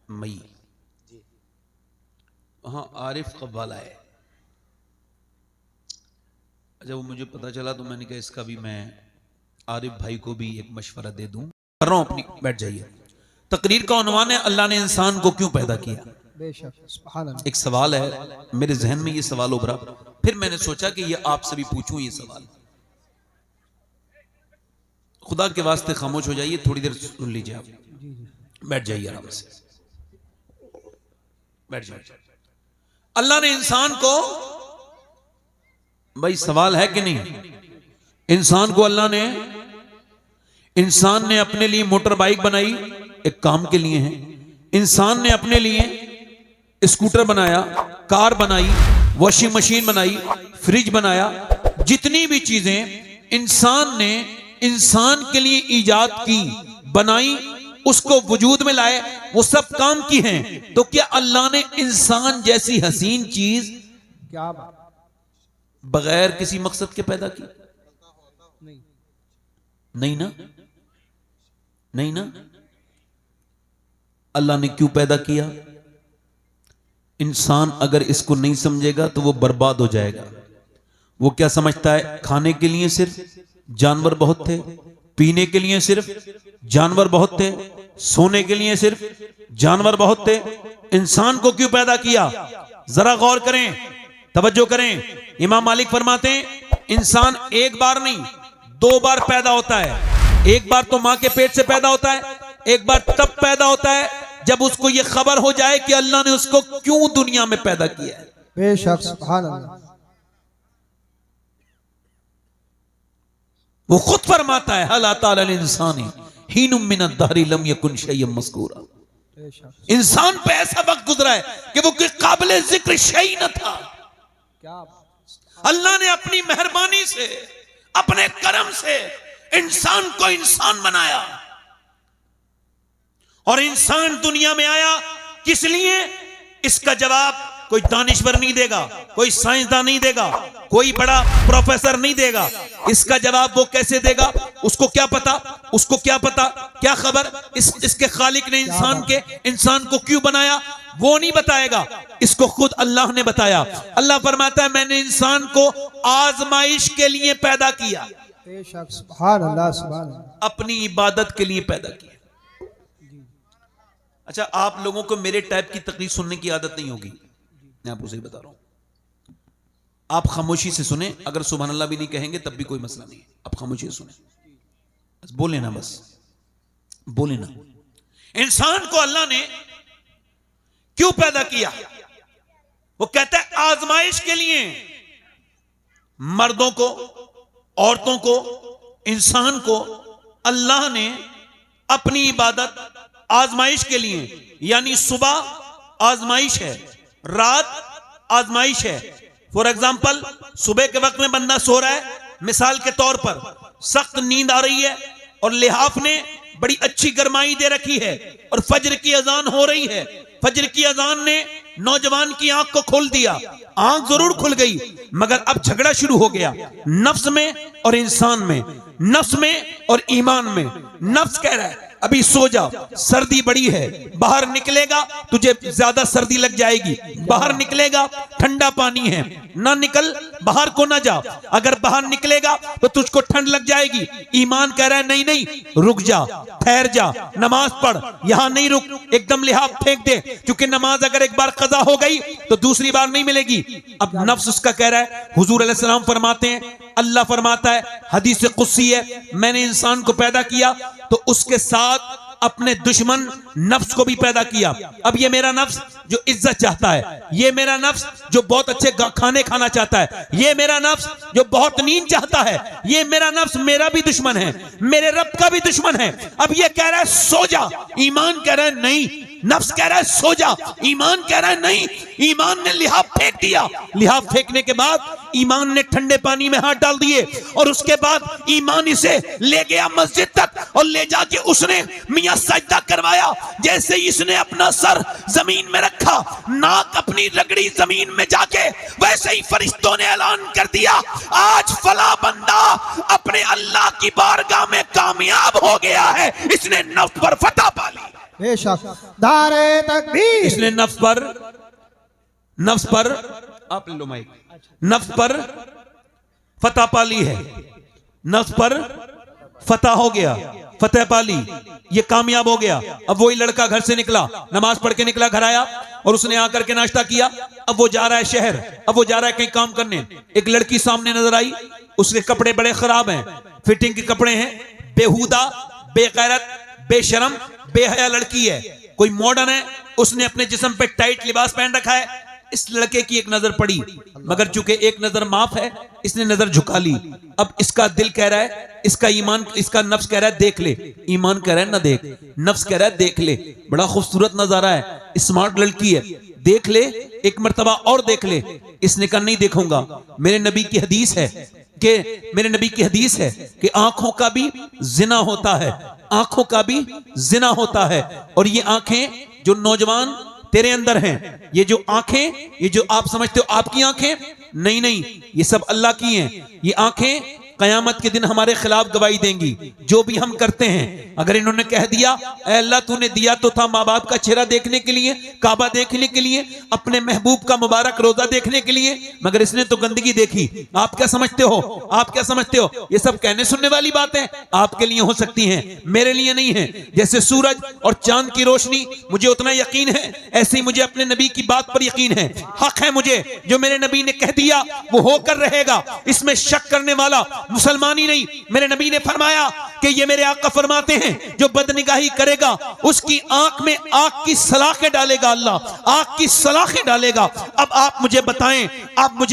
मई। हाँ, आरिफ कव्वाला है। जब वो मुझे पता चला तो मैंने कहा इसका भी मैं आरिफ भाई को भी एक मशवरा दे दूं। कर रहा हूं अपनी, बैठ जाइए। तकरीर का उन्वान है अल्लाह ने इंसान को क्यों पैदा किया। एक सवाल है मेरे जहन में, ये सवाल उभरा, फिर मैंने सोचा कि ये आपसे भी पूछूं ये सवाल। खुदा के वास्ते खामोश हो जाइए, थोड़ी देर सुन लीजिए आप, बैठ जाइए आराम से, बैठ जाइए। अल्लाह ने इंसान को, भाई सवाल है कि नहीं, इंसान को अल्लाह ने, इंसान ने अपने लिए मोटर बाइक बनाई, एक काम के लिए है। इंसान ने अपने लिए स्कूटर बनाया, कार बनाई, वॉशिंग मशीन बनाई, फ्रिज बनाया। जितनी भी चीजें इंसान ने इंसान के लिए इजाद की, बनाई, उसको वजूद में लाए, वो सब काम की हैं। तो क्या अल्लाह ने इंसान जैसी हसीन चीज क्या बगैर किसी मकसद के पैदा की? नहीं ना, नहीं ना। अल्लाह ने क्यों पैदा किया? इंसान अगर इसको नहीं समझेगा तो वो बर्बाद हो जाएगा। वो क्या समझता है, खाने के लिए सिर्फ जानवर बहुत थे, पीने के लिए सिर्फ जानवर बहुत थे, सोने के लिए सिर्फ जानवर बहुत थे। इंसान को क्यों पैदा किया? जरा गौर करें, तवज्जो करें। इमाम मालिक फरमाते हैं इंसान एक बार नहीं 2 बार पैदा होता है। एक बार तो मां के पेट से पैदा होता है, एक बार तब पैदा होता है जब उसको यह खबर हो जाए कि अल्लाह ने उसको क्यों दुनिया में पैदा किया है। बेशक, सुभान अल्लाह। वो खुद फरमाता है हल अता अल इंसानी हीनुम मिन अद-दहरि लम यकुन शैय्यन मज़कूरा। इंसान पे ऐसा वक्त गुजरा है कि वो कोई काबिल जिक्र शै न था। क्या अल्लाह ने अपनी मेहरबानी से, अपने करम से इंसान को इंसान बनाया। और इंसान दुनिया में आया किस लिए? इसका जवाब कोई दानिश्वर नहीं देगा, कोई साइंसदान नहीं देगा, कोई बड़ा प्रोफेसर नहीं देगा। इसका जवाब वो कैसे देगा? उसको क्या पता, उसको क्या पता, क्या खबर इसके खालिक ने इंसान को क्यों बनाया, वो नहीं बताएगा। इसको खुद अल्लाह ने बताया। अल्लाह फरमाता है मैंने इंसान को आजमाइश के लिए पैदा किया, बेशक, सुभान अल्लाह, सुभान अल्लाह। अपनी इबादत के लिए पैदा किया। अच्छा, आप लोगों को मेरे टाइप की तकरीर सुनने की आदत नहीं होगी, मैं आपको सही बता रहा हूं। आप खामोशी से सुने, अगर सुभान अल्लाह भी नहीं कहेंगे तब भी कोई मसला नहीं है। आप खामोशी से सुने, बस बोले ना, बस बोले ना। इंसान को अल्लाह ने क्यों पैदा किया? वो कहता है आजमाइश के लिए। मर्दों को, औरतों को, इंसान को अल्लाह ने अपनी इबादत आजमाइश के लिए, यानी सुबह आजमाइश है, रात आजमाइश है। फॉर एग्जाम्पल, सुबह के वक्त में बंदा सो रहा है, मिसाल के तौर पर सख्त नींद आ रही है और लिहाफ ने बड़ी अच्छी गरमाई दे रखी है और फजर की अजान हो रही है। फजर की अजान ने नौजवान की आंख को खोल दिया, आंख जरूर खुल गई, मगर अब झगड़ा शुरू हो गया नफ्स में और इंसान में, नफ्स में और ईमान में। नफ्स कह रहा है अभी सो जा, सर्दी बड़ी है, बाहर निकलेगा तुझे ज्यादा सर्दी लग जाएगी, बाहर निकलेगा ठंडा पानी है, ना निकल, बाहर को ना जा, अगर बाहर निकलेगा तो तुझको ठंड लग जाएगी। ईमान कह रहा है नहीं नहीं, रुक जा, ठहर जा, नमाज पढ़, यहां नहीं रुक, एकदम लिहाफ फेंक दे, क्योंकि नमाज अगर एक बार कज़ा हो गई तो दूसरी बार नहीं मिलेगी। अब नफ्स उसका कह रहा है, हुजूर अलैहिस्सलाम फरमाते हैं, अल्लाह फरमाता है, हदीस कुदसी है, मैंने इंसान को पैदा किया तो उसके साथ अपने दुश्मन नफ्स को भी पैदा किया। अब ये मेरा नफ्स जो इज्जत चाहता है, ये मेरा नफ्स जो बहुत अच्छे खाने खाना चाहता है, ये मेरा नफ्स जो बहुत नींद चाहता है, ये मेरा नफ्स मेरा भी दुश्मन है, मेरे रब का भी दुश्मन है। अब ये कह रहा है सो जा, ईमान कह रहा है नहीं, नफ्स कह रहा है सो जा, ईमान कह रहा है नहीं। ईमान ने लिहाफ फेंक दिया, लिहाफ फेंकने के बाद ईमान ने ठंडे पानी में हाथ डाल दिए और उसके बाद ईमान इसे ले गया मस्जिद तक और ले जाके उसने मियां सजदा करवाया। जैसे ही इसने अपना सर जमीन में रखा, नाक अपनी रगड़ी जमीन में जाके, वैसे ही फरिश्तों ने ऐलान कर दिया आज फला बंदा अपने अल्लाह की बारगाह में कामयाब हो गया है, इसने नफ्स पर फतह पा ली। बेशक नारे तकबीर। इसने नफ्स पर आप ले लो माइक, नफ्स पर फतह पा ली है, नफ्स पर फतह हो गया, फतह पा ली, ये कामयाब हो गया। अब वही लड़का घर से निकला, नमाज पढ़ के निकला, घर आया और उसने आकर के नाश्ता किया। अब वो जा रहा है शहर, अब वो जा रहा है कहीं काम करने। एक लड़की सामने नजर आई, उसके कपड़े बड़े खराब हैं, फिटिंग के कपड़े हैं, बेहुदा, बेगैरत, बेशरम, बेहया लड़की है, कोई मॉडर्न है, उसने अपने जिस्म पे टाइट लिबास पहन रखा है। इस लड़के की एक नजर पड़ी, मगर चूंकि एक नजर माफ है, इसने नजर झुका ली। अब इसका दिल कह रहा है, इसका ईमान, इसका नफ्स कह रहा है देख ले, ईमान कह रहा है ना देख, नफ्स कह रहा है देख ले, बड़ा खूबसूरत नजारा है, स्मार्ट लड़की है, देख ले, एक मर्तबा और देख ले। इसने कहा नहीं देखूंगा, मेरे नबी की हदीस है कि आंखों का भी जिना होता है, आंखों का भी जिना होता है। और ये आंखें जो नौजवान तेरे अंदर हैं, ये जो आंखें, ये जो आप समझते हो आपकी आंखें, नहीं, ये सब अल्लाह की हैं। ये आंखें कयामत के दिन हमारे खिलाफ गवाही देंगी, जो भी हम करते हैं। अगर इन्होंने कह दिया ऐ अल्लाह तूने दिया तो था माँ बाप का चेहरा देखने के लिए, काबा देखने के लिए, अपने महबूब का मुबारक रोजा देखने के लिए, मगर इसने तो गंदगी देखी। आप क्या समझते हो, आप क्या समझते हो? ये सब कहने सुनने वाली बातें आपके लिए हो सकती हैं, मेरे लिए नहीं है। जैसे सूरज और चांद की रोशनी मुझे उतना यकीन है, ऐसे ही मुझे अपने नबी की बात पर यकीन है। हक है मुझे, जो मेरे नबी ने कह दिया वो होकर रहेगा, इसमें शक करने वाला मुसलमान ही नहीं। मेरे नबी ने फरमाया कि ये मेरे आका फरमाते हैं जो बदनिगाही करेगा उसकी आंख में आग की सलाखें डालेगा अल्लाह, आग की सलाखें डालेगा। अब आप मुझे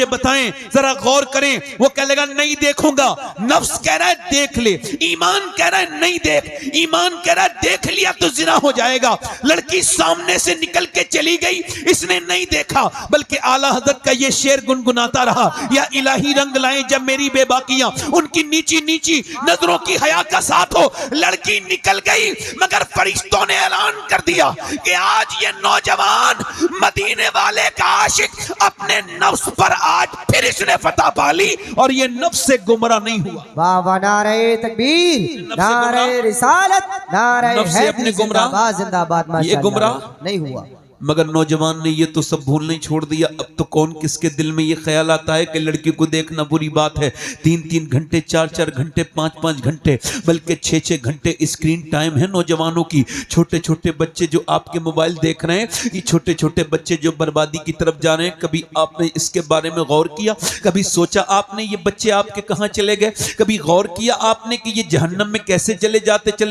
बताएं, जरा गौर करें। वो कह लेगा नहीं देखूंगा, नफ्स कह रहा है देख ले, ईमान कह रहा है नहीं देख, ईमान कह रहा है देख लिया तो जिना हो जाएगा। लड़की सामने से निकल के चली गई, इसने नहीं देखा, बल्कि आला हजरत का ये शेर गुनगुनाता रहा, या इलाही रंग लाए जब मेरी बेबाकियां उनकी नीची नीची नजरों की हया का साथ हो। लड़की निकल गई, मगर फरिश्तों ने ऐलान कर दिया कि आज ये नौजवान मदीने वाले का आशिक अपने नफ्स पर आज फिर इसने फतह पा ली और ये नफ्स से गुमराह नहीं हुआ। वाह वाह, नारे तकबीर, नारे रिसालत, नारे अपने गुमराह, जिंदाबाद, ये गुमराह नहीं हुआ। मगर नौजवान ने ये तो सब भूल नहीं छोड़ दिया। अब तो कौन किसके दिल में ये ख्याल आता है कि लड़की को देखना बुरी बात है। 3-3 घंटे, 4-4 घंटे, 5-5 घंटे, बल्कि 6-6 घंटे स्क्रीन टाइम है नौजवानों की। छोटे छोटे बच्चे जो आपके मोबाइल देख रहे हैं, ये छोटे छोटे बच्चे जो बर्बादी की तरफ जा रहे हैं, कभी आपने इसके बारे में गौर किया? कभी सोचा आपने ये बच्चे आपके कहाँ चले गए? कभी गौर किया आपने कि ये जहन्नम में कैसे चले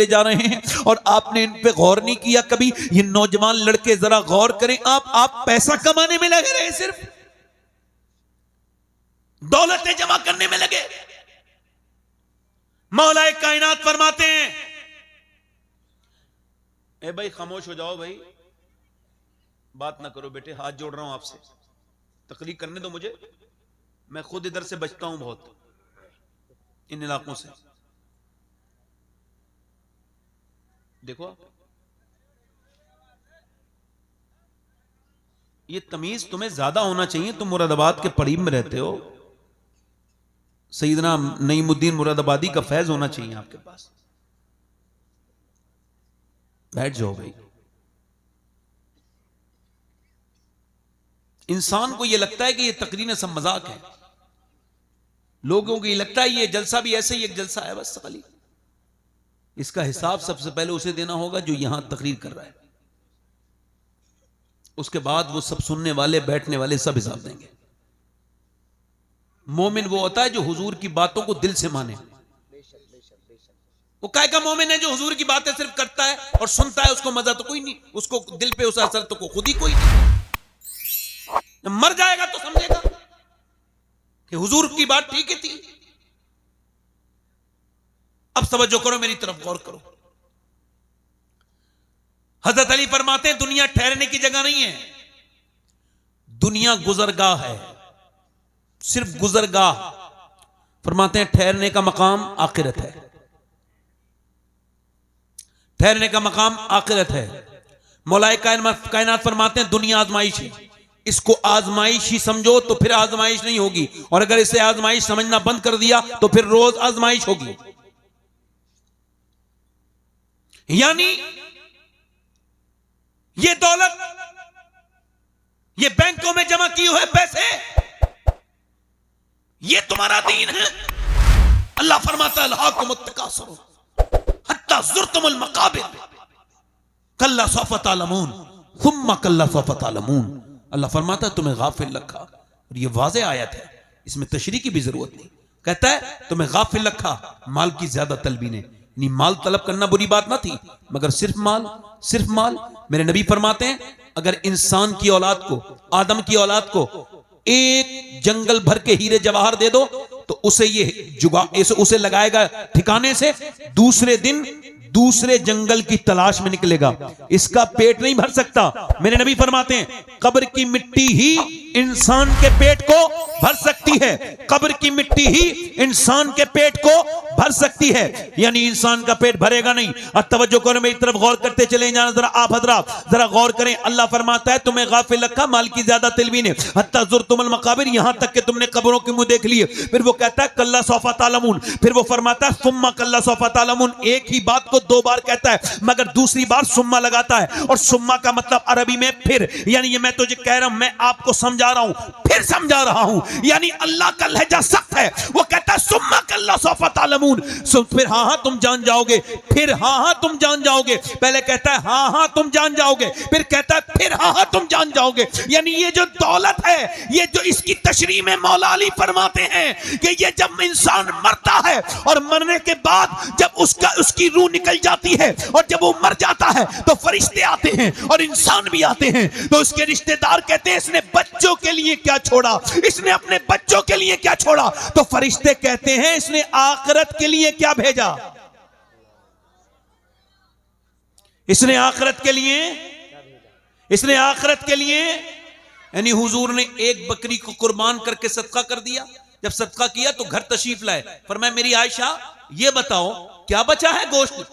जा रहे हैं और आपने इन पे गौर नहीं किया कभी? ये नौजवान लड़के जरा गौर करें। आप पैसा कमाने में लगे रहे, सिर्फ दौलतें जमा करने में लगे। मौलाए कायनात फरमाते हैं, ए भाई खामोश हो जाओ भाई, बात ना करो बेटे, हाथ जोड़ रहा हूं आपसे, तकरीर करने दो मुझे, मैं खुद इधर से बचता हूं बहुत, इन इलाकों से। देखो ये तमीज तुम्हें ज्यादा होना चाहिए, तुम मुरादाबाद के करीब में रहते हो, सईदना नईमुद्दीन मुरादाबादी का फैज होना चाहिए आपके पास। बैठ जाओ भाई। इंसान को यह लगता है कि ये तकरीरें सब मजाक है, लोगों को ये लगता है ये जलसा भी ऐसे ही एक जलसा है बस खाली। इसका हिसाब सबसे पहले उसे देना होगा जो यहां तकरीर कर रहा है, उसके बाद वो सब सुनने वाले बैठने वाले सब हिसाब देंगे। मोमिन वो होता है जो हुजूर की बातों को दिल से माने। वो काय का मोमिन है जो हुजूर की बातें सिर्फ करता है और सुनता है, उसको मजा तो कोई नहीं, उसको दिल पे उसका असर तो खुद ही कोई नहीं। मर जाएगा तो समझेगा कि हुजूर की बात ठीक ही थी। अब तवज्जो करो, मेरी तरफ गौर करो। हजरत अली फरमाते हैं दुनिया ठहरने की जगह नहीं है, दुनिया गुजरगाह है, सिर्फ गुजरगाह। फरमाते हैं ठहरने का मकाम आखिरत है, ठहरने का मकाम आखिरत है। मौलाए कायनात फरमाते हैं दुनिया आजमाइश है, इसको आजमाइश ही समझो तो फिर आजमाइश नहीं होगी, और अगर इसे आजमाइश समझना बंद कर दिया तो फिर रोज आजमाइश होगी। यानी ये दौलत, ये बैंकों में जमा किए हुए पैसे, ये तुम्हारा दीन है। अल्लाह फरमाता है अल्हाकुमुत तकासुर हत्ता ज़ुरतुमुल मकाबिर कल्ला सौफ तअलमून सुम्मा कल्ला सौफ तअलमून। अल्लाह फरमाता है तुम्हें गाफिल रखा, और ये वाज़ेह आयत है, इसमें तशरीह की भी जरूरत नहीं। कहता है तुम्हें गाफिल रखा माल की ज्यादा तलबी ने। नहीं, माल तलब करना बुरी बात ना थी, मगर सिर्फ माल। मेरे नबी फरमाते हैं अगर इंसान की औलाद को, आदम की औलाद को एक जंगल भर के हीरे जवाहर दे दो तो उसे ये उसे लगाएगा ठिकाने से, दूसरे दिन दूसरे जंगल की तलाश में निकलेगा, इसका पेट नहीं भर सकता। मेरे नबी फरमाते हैं कब्र की मिट्टी ही इंसान के पेट को भर सकती है, कब्र की मिट्टी ही इंसान के पेट को भर सकती है, यानी इंसान का पेट भरेगा नहीं। और तवज्जो करो, मेरी तरफ गौर करते चले जाना, जरा आप हजरात जरा गौर करें। अल्लाह फरमाता है तुम्हें गाफिल रखा माल की ज्यादा तलबी ने, हत्ता ज़ुरतुमुल मकाबिर, यहां तक कि तुमने कब्रों के मुंह देख लिए। फिर वो कहता है कल्ला सौफा तालमून, फिर वो फरमाता है सुम्मा कल्ला सौफा तालमून। एक ही बात को दो बार कहता है, मगर दूसरी बार सुम्मा लगाता है, और सुम्मा का मतलब अरबी में फिर, यानी ये मैं तुझे कह रहा हूं, मैं आपको समझा रहा हूं, फिर समझा रहा हूं, यानी अल्लाह का लहजा सख्त है। वो कहता है सुम्मा कल्ला सौफा तालमून, फिर हाँ तुम जान जाओगे, फिर हाँ तुम जान जाओगे। पहले कहता है हाँ तुम जान जाओगे, फिर कहता है फिर हाँ तुम जान जाओगे। यानी ये जो दौलत है, ये जो इसकी तशरीह में मौला अली फरमाते हैं कि ये जब इंसान मरता है और मरने के बाद जब उसकी रूह निकल जाती है और जब वो मर जाता है तो फरिश्ते आते हैं और इंसान भी आते हैं, तो उसके रिश्तेदार कहते हैं इसने बच्चों के लिए क्या छोड़ा, इसने अपने बच्चों के लिए क्या छोड़ा, तो फरिश्ते कहते हैं इसने आखिरत के लिए क्या भेजा, इसने आखिरत के लिए, इसने आखिरत के लिए। यानी हुजूर ने एक बकरी को कुर्बान करके सदका कर दिया। जब सदका किया तो घर तशरीफ लाए, फरमाया मेरी आयशा ये बताओ क्या बचा है गोश्त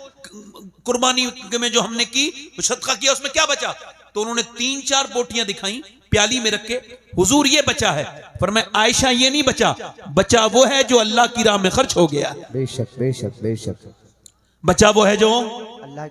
कुर्बानी में जो हमने की, तो सदका किया उसमें क्या बचा, तो उन्होंने 3-4 बोटियां दिखाई प्याली में रख के, हुजूर ये बचा है। फरमाया आयशा ये नहीं बचा, बचा वो है जो अल्लाह की राह में खर्च हो गया। बेशक बेशक बेशक, बचा वो है जो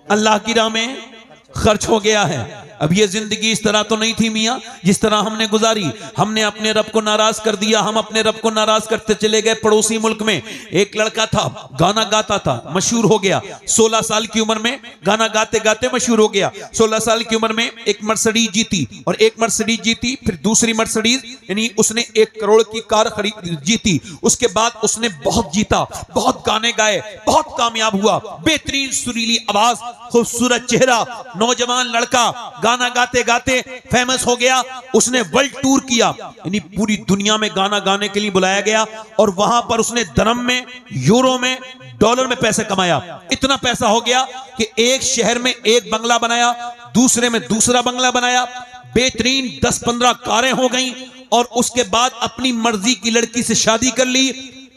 अल्लाह की राह में खर्च हो गया है। अब ये जिंदगी इस तरह तो नहीं थी मियाँ जिस तरह हमने गुजारी। हमने अपने रब को नाराज कर दिया, हम अपने रब को नाराज करते चले गए। पड़ोसी मुल्क में एक लड़का था, गाना गाता था, मशहूर हो गया। 16 साल की उम्र में गाना गाते गाते मशहूर हो गया। 16 साल की उम्र में एक मर्सिडीज जीती, और एक मर्सिडीज जीती, फिर दूसरी मर्सिडीज, यानी उसने 1 करोड़ की कार खरीद जीती। उसके बाद उसने बहुत जीता, बहुत गाने गाए, बहुत कामयाब हुआ। बेहतरीन सुरीली आवाज, खूबसूरत चेहरा, नौजवान लड़का, गाना गाते गाते फेमस हो गया। उसने वर्ल्ड टूर किया, यानी पूरी दुनिया में गाना गाने के लिए बुलाया गया, और वहां पर उसने दरम में, यूरो में, डॉलर में पैसे कमाया। इतना पैसा हो गया कि एक शहर में एक बंगला बनाया, दूसरे में दूसरा बंगला बनाया, बेहतरीन 10-15 कारें हो गई, और उसके बाद अपनी मर्जी की लड़की से शादी कर ली।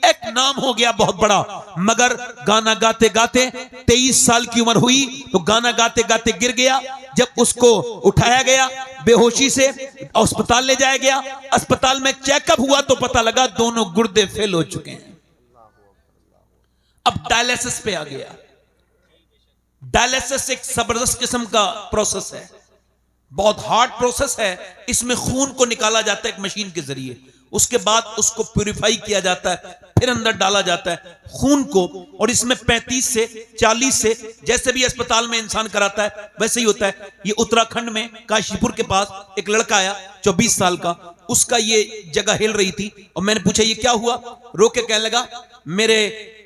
एक नाम हो गया बहुत बड़ा। मगर गाना गाते गाते 23 साल की उम्र हुई तो गाना गाते गाते गिर गया। जब उसको उठाया गया बेहोशी से, अस्पताल ले जाया गया। अस्पताल में चेकअप हुआ तो पता लगा दोनों गुर्दे फेल हो चुके हैं। अब डायलिसिस पे आ गया। डायलिसिस एक जबरदस्त किस्म का प्रोसेस है, बहुत हार्ड प्रोसेस है। इसमें खून को निकाला जाता है एक मशीन के जरिए, उसके बाद उसको प्यूरिफाई किया जाता है, फिर अंदर डाला जाता है खून को, और इसमें 35 से 40 से, जैसे भी अस्पताल में इंसान कराता है वैसे ही होता है। ये उत्तराखंड में काशीपुर के पास एक लड़का आया 24 साल का, उसका ये जगह हिल रही थी, और मैंने पूछा ये क्या हुआ, रो के कहने लगा मेरे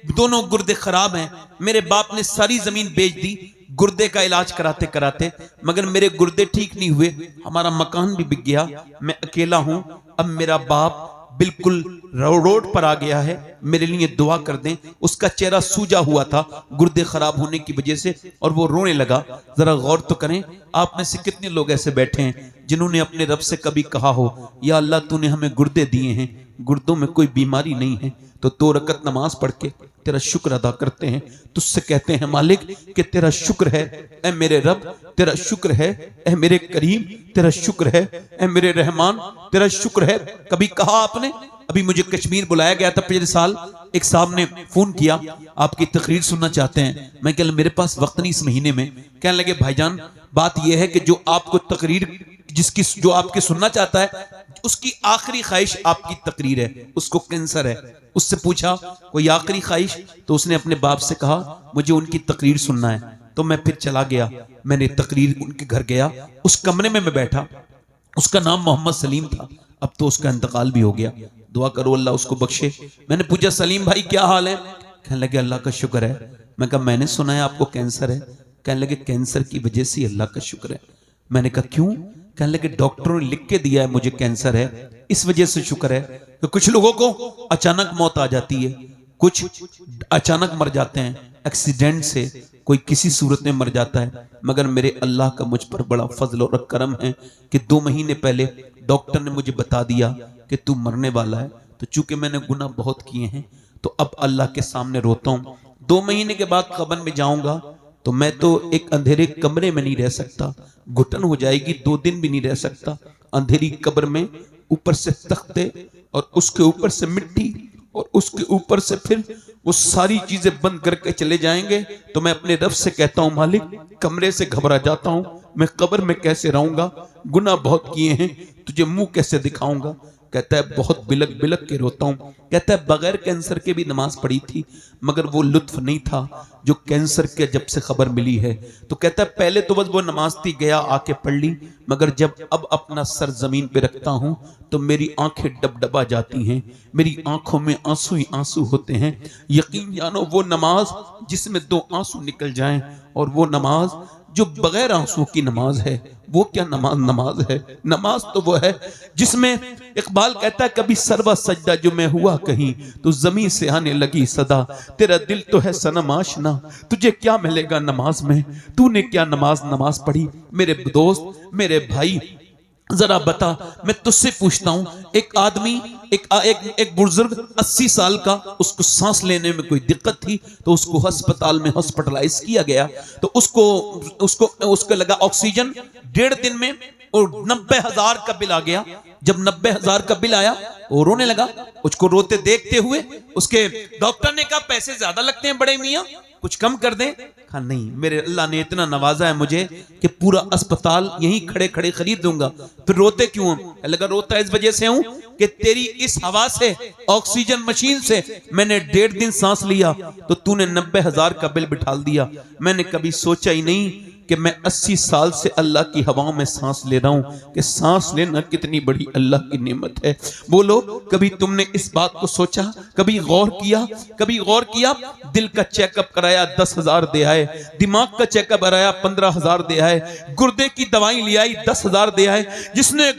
दोनों गुर्दे खराब हैं, मेरे बाप ने सारी जमीन बेच दी गुर्दे का इलाज कराते कराते, मगर मेरे गुर्दे ठीक नहीं हुए, हमारा मकान भी बिक गया, मैं अकेला हूं, अब मेरा बाप बिल्कुल रोड पर आ गया है, मेरे लिए दुआ कर दें। उसका चेहरा सूजा हुआ था गुर्दे खराब होने की वजह से, और वो रोने लगा। जरा गौर तो करें, आप में से कितने लोग ऐसे बैठे हैं जिन्होंने अपने रब से कभी कहा हो या अल्लाह तूने हमें गुर्दे दिए हैं, गुर्दों में कोई बीमारी नहीं है, तो 2 रकत नमाज पढ़ के तेरा शुक्र अदा करते हैं, तुझसे कहते हैं मालिक कि तेरा शुक्र है ऐ मेरे रब, तेरा शुक्र है ऐ मेरे करीम, तेरा शुक्र है ऐ मेरे रहमान, तेरा शुक्र है। कभी कहा आपने अभी मुझे कश्मीर बुलाया गया था पिछले साल, एक साहब ने फोन किया, आपकी तकरीर सुनना चाहते हैं। मैं कह मेरे पास वक्त नहीं इस महीने में। कहने लगे भाईजान बात यह है कि जो आपको तकरीर जो आपके सुनना चाहता है उसकी आखिरी ख्वाहिश आपकी तकरीर है, उसको कैंसर है। उससे पूछा कोई आखिरी ख्वाहिश, तो उसने अपने बाप से कहा मुझे उनकी तकरीर सुनना है। तो मैं फिर चला गया, मैंने तकरीर उनके घर गया, उस कमरे में मैं बैठा। उसका नाम मोहम्मद सलीम था, अब तो उसका इंतकाल भी हो गया, दुआ करो अल्लाह उसको बख्शे। मैंने पूछा सलीम भाई क्या हाल है? कहने लगे अल्लाह का शुक्र है। मैं कहा मैंने सुना है आपको कैंसर है। कहने लगे कैंसर की वजह से अल्लाह का शुक्र है। मैंने कहा क्यों? कहने लगे डॉक्टरों ने लिख के दिया है मुझे कैंसर है, इस वजह से शुक्र है। तो कुछ लोगों को अचानक मौत आ जाती है, कुछ अचानक मर जाते हैं एक्सीडेंट से, कोई किसी सूरत में मर जाता है। मगर मेरे अल्लाह का मुझ पर बड़ा फजल और करम है कि 2 महीने पहले डॉक्टर ने मुझे बता दिया कि तू मरने वाला है। तो चूंकि मैंने गुनाह बहुत किए हैं तो अब अल्लाह के सामने रोता हूँ। 2 महीने के बाद कब्र में जाऊंगा तो मैं तो एक अंधेरे कमरे में नहीं रह सकता, घुटन हो जाएगी, 2 दिन भी नहीं रह सकता। अंधेरी कब्र में ऊपर से तख्ते और उसके ऊपर से मिट्टी और उसके ऊपर से फिर वो सारी चीजें बंद करके चले जाएंगे। तो मैं अपने रब से कहता हूं मालिक कमरे से घबरा जाता हूं, मैं कब्र में कैसे रहूंगा, गुनाह बहुत किए हैं, तुझे मुंह कैसे दिखाऊंगा। कहता है बहुत बिलक बिलक के रोता हूं। कहता है बगैर कैंसर के भी नमाज पढ़ी थी मगर वो लुत्फ नहीं था जो कैंसर के जब से खबर मिली है। तो कहता है पहले तो बस वो नमाज थी, गया आके पढ़ ली, मगर जब अब अपना सर जमीन पे रखता हूं तो मेरी आंखें डबडबा जाती हैं, मेरी आंखों में आंसू ही आंसू होते हैं। यकीन जानो वो नमाज जिसमें 2 आंसू निकल जाएं और वो नमाज जो बगैर आंसू की नमाज है, वो क्या नमाज है? नमाज तो वो है जिसमें इकबाल कहता है कभी सरवा सजदा जो मैं हुआ कहीं तो जमीन से आने लगी सदा, तेरा दिल तो है सनम आशना, तुझे क्या मिलेगा नमाज में, तूने क्या नमाज पढ़ी। मेरे दोस्त मेरे भाई जरा बता, मैं तुझसे पूछता हूं, एक आदमी एक बुजुर्ग 80 साल का, उसको सांस लेने में कोई दिक्कत थी तो उसको अस्पताल में हॉस्पिटलाइज किया गया। तो उसको लगा ऑक्सीजन, 1.5 दिन में और 90,000 का बिल आ गया। जब 90,000 का बिल आया वो रोने लगा। उसको रोते देखते हुए उसके डॉक्टर ने कहा पैसे ज्यादा लगते हैं बड़े मियां, कुछ कम कर दें। कहा नहीं, मेरे अल्लाह ने इतना नवाजा है मुझे कि पूरा अस्पताल यहीं खड़े खड़े खरीद दूंगा। फिर रोते क्यों? लगा रोता इस वजह से हूं कि तेरी इस हवा से, ऑक्सीजन मशीन से मैंने 1.5 दिन सांस लिया तो तूने 90,000 का बिल बिठा दिया। मैंने कभी सोचा ही नहीं कि मैं 80 साल से अल्लाह की हवाओं में सांस ले रहा हूं कि सांस लेना कितनी बड़ी अल्लाह की नेमत है। बोलो कभी तुमने इस बात को सोचा, कभी गौर किया? दिल का चेकअप कराया 10,000 दे आए, दिमाग का चेकअप कराया 15,000 दे आए, गुर्दे की दवाई ले आई 10,000 दे आए। जिसने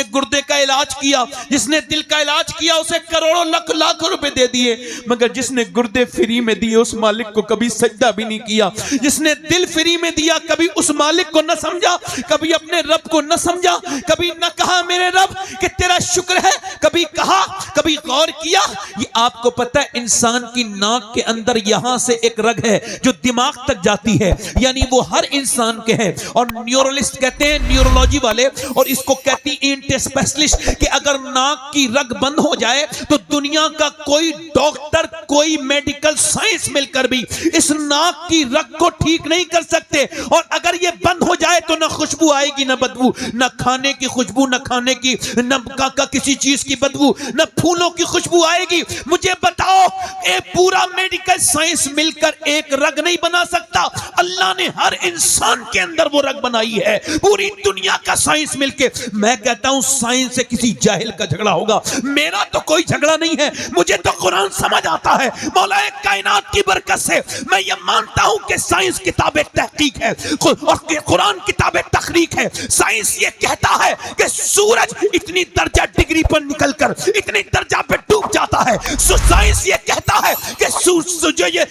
गुर्दे का इलाज किया, जिसने दिल का इलाज किया उसे करोड़ों लाख रुपए दे दिए, मगर जिसने गुर्दे फ्री में दिए उस मालिक को कभी सजदा भी नहीं किया। जिसने दिल फ्री में दिया कभी उस मालिक को न समझा, कभी अपने रब को न समझा, कभी न कहा मेरे रब कि तेरा शुक्र है, कभी कहा, कभी गौर किया। ये आपको पता है इंसान की नाक के अंदर यहां से एक रग है जो दिमाग तक जाती है, यानी वो हर इंसान के है। और न्यूरोलिस्ट कहते हैं, न्यूरोलॉजी वाले, और इसको कहती इंट स्पेशलिस्ट कि अगर नाक की रग बंद हो जाए तो दुनिया का कोई डॉक्टर, कोई मेडिकल साइंस मिलकर भी इस नाक की रग को ठीक नहीं कर सकते। और अगर ये बंद हो जाए तो ना खुशबू आएगी, ना बदबू, ना खाने की खुशबू, ना खाने की, ना किसी चीज की बदबू, ना फूलों की खुशबू आएगी। मुझे बताओ, ये पूरा मेडिकल साइंस मिलकर एक रग नहीं बना सकता। अल्लाह ने हर इंसान के अंदर वो रग बनाई है, पूरी दुनिया का साइंस मिलके। मैं कहता हूं साइंस से किसी जाहिल का झगड़ा होगा, मेरा तो कोई झगड़ा नहीं है। मुझे तो कुरान समझ आता है। मौलाए कायनात की बरकत से मैं ये मानता हूं कि साइंस किताब तहकीक है और कुरान किताब तखरीक है। साइंस ये कहता है कि सूरज इतनी दर्जा डिग्री पर निकलकर इतनी दर्जा पे डूब डूब जाता है। साइंस ये कहता है कि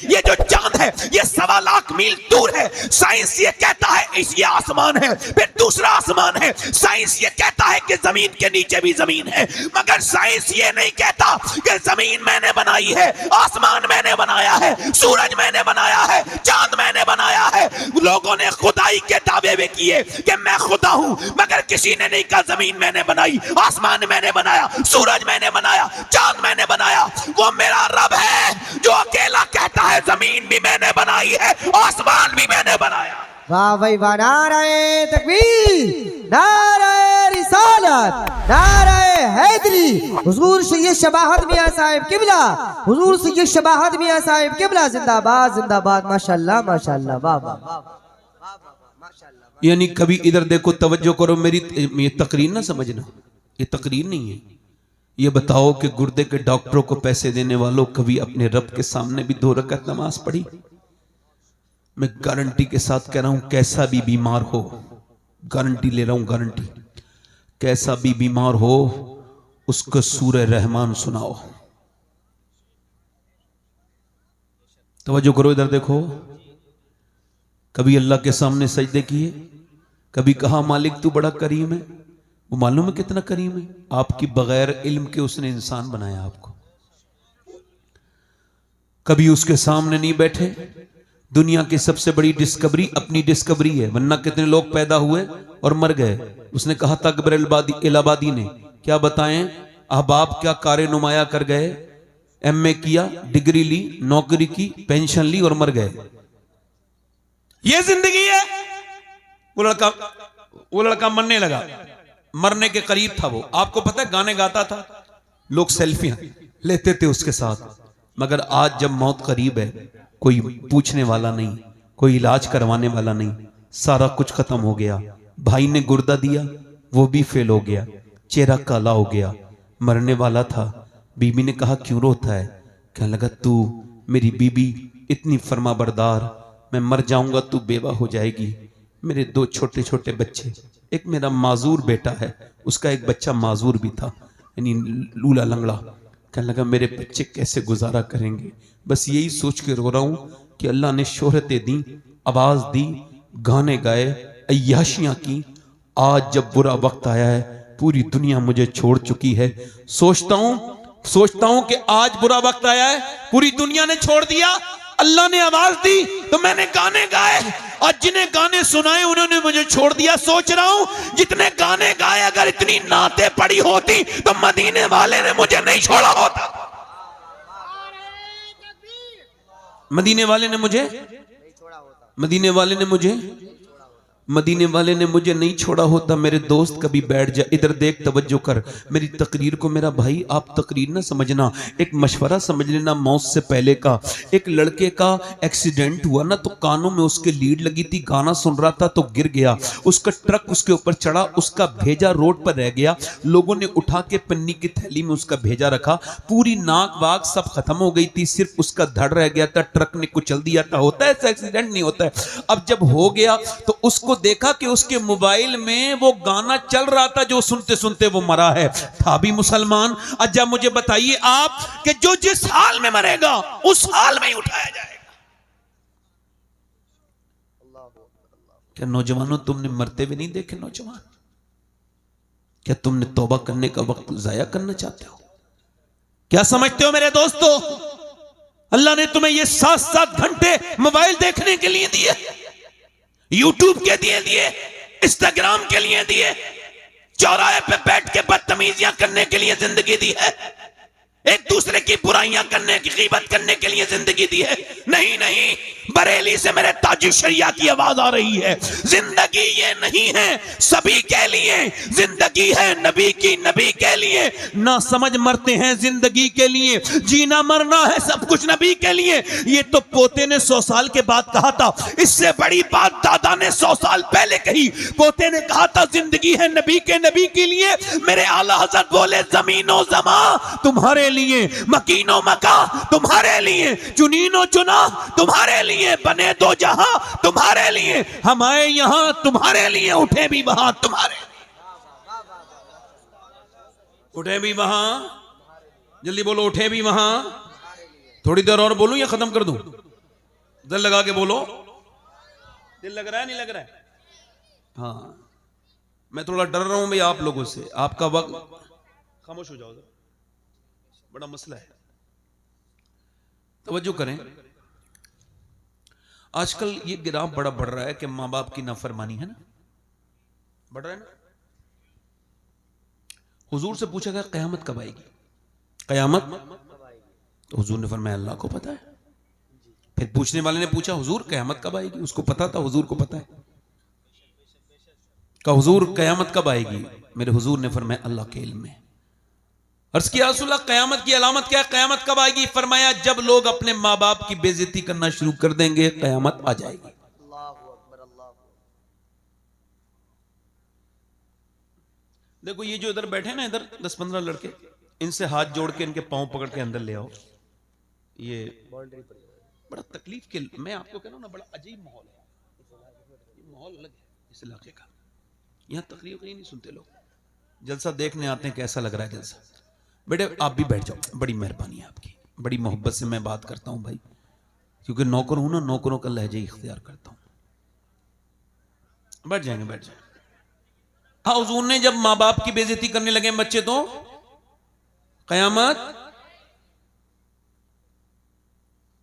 ये जो चांद है ये 1.25 लाख मील दूर है। साइंस ये कहता है ये आसमान है, फिर दूसरा आसमान है। साइंस ये कहता है कि जमीन के नीचे भी जमीन है, मगर साइंस ये नहीं कहता कि जमीन मैंने बनाई है, आसमान मैंने बनाया है, सूरज मैंने बनाया है, चांद मैंने बनाया है। लोगों ने खुदाई के दावे भी किए कि मैं खुदा हूं, मगर किसी ने नहीं कहा जमीन मैंने बनाई, आसमान मैंने बनाया, सूरज मैंने बनाया, चांद मैंने बनाया। वो मेरा रब है जो अकेला कहता है जमीन भी मैंने बनाई है, आसमान भी मैंने बनाया। वाह भाई वाह, नारे तकबीर, नारे रिसालत, नारे हैदरी। हुजूर सैयद शबाहत मियां साहिब किबला, हुजूर सैयद शबाहत मियां साहिब किबला जिंदाबाद जिंदाबाद। माशाल्लाह माशाल्लाह, वाह वाह माशाल्लाह। यानी कभी इधर देखो, तवज्जो करो मेरी, ये तकरीर ना समझना, ये तकरीर नहीं है। ये बताओ कि गुर्दे के डॉक्टरों को पैसे देने वालों कभी अपने रब के सामने भी 2 रकात नमाज पढ़ी? मैं गारंटी के साथ कह रहा हूं, कैसा भी बीमार हो, गारंटी ले रहा हूं, गारंटी, कैसा भी बीमार हो उसको सूरह रहमान सुनाओ। तवज्जो करो, इधर देखो। कभी अल्लाह के सामने सजदे किए? कभी कहा मालिक तू बड़ा करीम है? वो मालूम है कितना करीम है? आपकी बगैर इल्म के उसने इंसान बनाया आपको। कभी उसके सामने नहीं बैठे? दुनिया की सबसे बड़ी डिस्कवरी अपनी डिस्कवरी है, वरना कितने लोग पैदा हुए और मर गए। उसने कहा था अकबर इलाहाबादी ने, क्या बताएं अहबाब क्या कारे नुमाया कर गए, एमए किया, डिग्री ली, नौकरी की, पेंशन ली और मर गए। ये जिंदगी है। वो लड़का मरने लगा, मरने के करीब था वो। आपको पता है गाने गाता था, लोग सेल्फियां लेते थे उसके साथ। मगर आज जब मौत करीब है, कोई पूछने वाला नहीं, कोई इलाज करवाने वाला नहीं, सारा कुछ खत्म हो गया। भाई ने गुर्दा दिया, वो भी फेल हो गया, चेहरा काला हो गया, मरने वाला था। बीबी ने कहा क्यों रोता है? कहने लगा तू मेरी बीबी इतनी फर्मा बरदार, मैं मर जाऊंगा तू बेवा हो जाएगी। मेरे 2 छोटे छोटे बच्चे, एक मेरा माजूर बेटा है, उसका एक बच्चा माजूर भी था, यानी लूला लंगड़ा। कहने लगा मेरे बच्चे कैसे गुजारा करेंगे? बस यही सोच के रो रहा हूं कि अल्लाह ने शोहरतें दी, आवाज दी, गाने गाए, अय्याशियां की। आज जब बुरा वक्त आया है, पूरी दुनिया मुझे छोड़ चुकी है। सोचता हूं कि आज बुरा वक्त आया है, पूरी दुनिया ने छोड़ दिया, अल्लाह ने आवाज दी तो मैंने गाने गाए, और जिन्हें गाने सुनाए उन्होंने मुझे छोड़ दिया। सोच रहा हूं जितने गाने गाए, अगर इतनी नाते पड़ी होती तो मदीने वाले ने मुझे नहीं छोड़ा होता। मदीने वाले ने मुझे नहीं छोड़ा होता। मेरे दोस्त कभी बैठ जा, इधर देख, तवज्जो कर मेरी तकरीर को। मेरा भाई आप तकरीर ना समझना, एक मशवरा समझ लेना मौत से पहले का। एक लड़के का एक्सीडेंट हुआ ना, तो कानों में उसके लीड लगी थी, गाना सुन रहा था तो गिर गया, उसका ट्रक उसके ऊपर चढ़ा, उसका भेजा रोड पर रह गया। लोगों ने उठा के पन्नी की थैली में उसका भेजा रखा, पूरी नाक वाक सब खत्म हो गई थी, सिर्फ उसका धड़ रह गया था, ट्रक ने कुचल दिया था। होता है ऐसा एक्सीडेंट? नहीं होता है। अब जब हो गया तो उसको देखा कि उसके मोबाइल में वो गाना चल रहा था जो सुनते सुनते वो मरा है, था भी मुसलमान। अच्छा मुझे बताइए आप कि जो जिस हाल में मरेगा उस हाल में ही उठाया जाएगा। क्या नौजवानों तुमने मरते हुए नहीं देखे नौजवान? क्या तुमने तौबा करने का वक्त जाया करना चाहते हो? क्या समझते हो मेरे दोस्तों? अल्लाह ने तुम्हें ये 7-7 घंटे मोबाइल देखने के लिए दिए, यूट्यूब के दिए, इंस्टाग्राम के लिए दिए, चौराहे पे बैठ के बदतमीजियां करने के लिए जिंदगी दी है, एक दूसरे की बुराइयां करने की, गीबत करने के लिए जिंदगी दी है। नहीं, बरेली से मेरे ताजु शरिया की आवाज आ रही है। जिंदगी ये नहीं है सभी के लिए, जिंदगी है नबी की, नबी के लिए। ना समझ मरते हैं जिंदगी के लिए, जीना मरना है सब कुछ नबी के लिए। ये तो पोते ने 100 साल के बाद कहा था, इससे बड़ी बात दादा ने 100 साल पहले कही। पोते ने कहा था जिंदगी है नबी के लिए। मेरे आला हज़रत बोले जमीनो जमा तुम्हारे लिए, मकीनो मका तुम्हारे लिए, चुनीनो चुना तुम्हारे लिए, बने दो जहां तुम्हारे लिए, हम आए यहां तुम्हारे लिए, उठे भी वहां तुम्हारे, उठे भी वहां जल्दी बोलो, उठे भी वहां। थोड़ी देर और बोलूं या खत्म कर दूं? दिल लगा के बोलो। दिल लग रहा है नहीं लग रहा है? हाँ, मैं थोड़ा डर रहा हूं भाई आप लोगों से। आपका वक्त, खामोश हो जाओ, बड़ा मसला है, तवज्जो करें। आजकल ये गिराफ बड़ा बढ़ रहा है कि मां बाप की नाफरमानी है ना, बढ़ रहा है ना। हुजूर से पूछा गया कयामत कब आएगी, कयामत? तो हुजूर ने फरमाया अल्लाह को पता है। फिर पूछने वाले ने पूछा हुजूर कयामत कब आएगी? उसको पता था, हुजूर को पता है। कहा हुजूर कयामत कब आएगी? मेरे हुजूर ने फरमाया अल्लाह के इल्म में। अर्ज़ किया या रसूलल्लाह कयामत की अलामत क्या है, कयामत कब आएगी? फरमाया जब लोग अपने माँ बाप की बेइज्जती करना शुरू कर देंगे कयामत आ जाएगी। देखो ये जो इधर बैठे ना, इधर 10-15 लड़के, इनसे हाथ जोड़ के इनके पांव पकड़ के अंदर ले आओ। ये बड़ा तकलीफ के, मैं आपको कह रहा हूं ना, बड़ा अजीब माहौल है। ये माहौल अलग है इस इलाके का। यहां तकरीर कहीं नहीं सुनते लोग, जलसा देखने आते हैं कैसा लग रहा है जलसा। बेटे आप भी बैठ जाओ, बड़ी मेहरबानी है आपकी, बड़ी मोहब्बत से मैं बात करता हूं भाई, क्योंकि नौकर हूं ना, नौकरों का लहजा इख्तियार करता हूं। बैठ जाएंगे, बैठ जाएंगे। हाँ, हुजूर ने जब माँ बाप की बेइज्जती करने लगे बच्चे तो कयामत,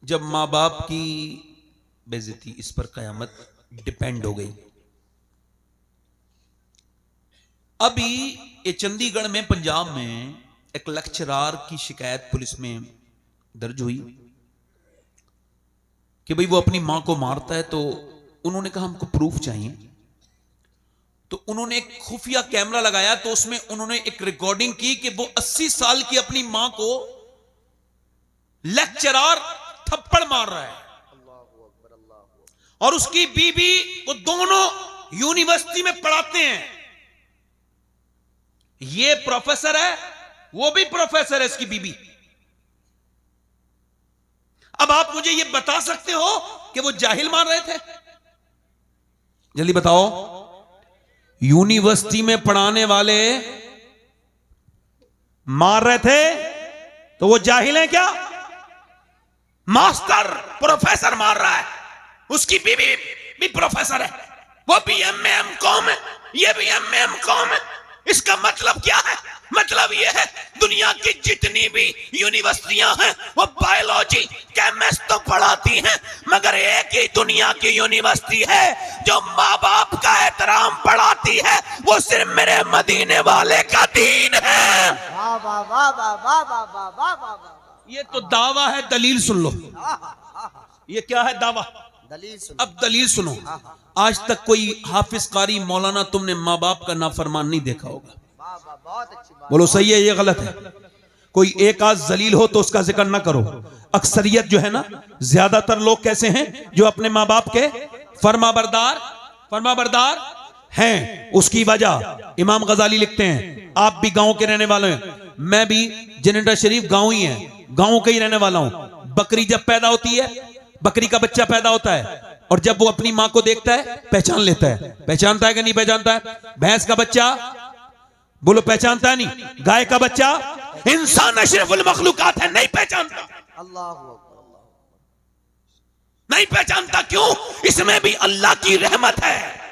जब माँ बाप की बेइज्जती, इस पर कयामत डिपेंड हो गई। अभी ये चंडीगढ़ में, पंजाब में एक लेक्चरार की शिकायत पुलिस में दर्ज हुई कि भाई वो अपनी मां को मारता है। तो उन्होंने कहा हमको प्रूफ चाहिए। तो उन्होंने एक खुफिया कैमरा लगाया, तो उसमें उन्होंने एक रिकॉर्डिंग की कि वो 80 साल की अपनी मां को लेक्चरार थप्पड़ मार रहा है, और उसकी बीबी, वो दोनों यूनिवर्सिटी में पढ़ाते हैं। ये प्रोफेसर है, वो भी प्रोफेसर है, इसकी बीबी। अब आप मुझे ये बता सकते हो कि वो जाहिल मार रहे थे? जल्दी बताओ। यूनिवर्सिटी में पढ़ाने वाले मार रहे थे तो वो जाहिल है क्या? मास्टर प्रोफेसर मार रहा है, उसकी बीबी भी प्रोफेसर है, वो भी MA/M.Com है, ये भी MA/M.Com है। इसका मतलब क्या है? मतलब यह है दुनिया की जितनी भी यूनिवर्सिटियां हैं वो बायोलॉजी, केमिस्ट तो पढ़ाती हैं, मगर एक ही दुनिया की यूनिवर्सिटी है जो माँ बाप का एहतराम पढ़ाती है, वो सिर्फ मेरे मदीने वाले का दीन है। वाह वाह वाह वाह वाह वाह वाह वाह। ये तो दावा है, दलील सुन लो। ये क्या है दावा? दलील सुनो। अब दलील सुनो। आज तक कोई हाफिज कारी मौलाना तुमने माँ बाप का नाफरमान नहीं देखा होगा। बहुत अच्छी बात। बोलो सही है, ये गलत है? कोई एक आध जलील हो तो उसका जिक्र ना करो। अक्सरियत जो है ना, ज्यादातर लोग कैसे हैं जो अपने माँ बाप के फरमाबरदार हैं। उसकी वजह इमाम गजाली लिखते हैं, आप भी गांव के रहने वाले हैं, मैं भी जनता शरीफ गांव ही है, गांव के ही रहने वाला हूं। बकरी जब पैदा होती है, बकरी का बच्चा पैदा होता है, और जब वो अपनी मां को देखता है पहचान लेता है। पहचानता है कि नहीं पहचानता है? भैंस का बच्चा बोलो पहचानता है नहीं? गाय का बच्चा, इंसान अशरफुल मखलूकात है, नहीं पहचानता। अल्लाह नहीं पहचानता। क्यों? इसमें भी अल्लाह की रहमत है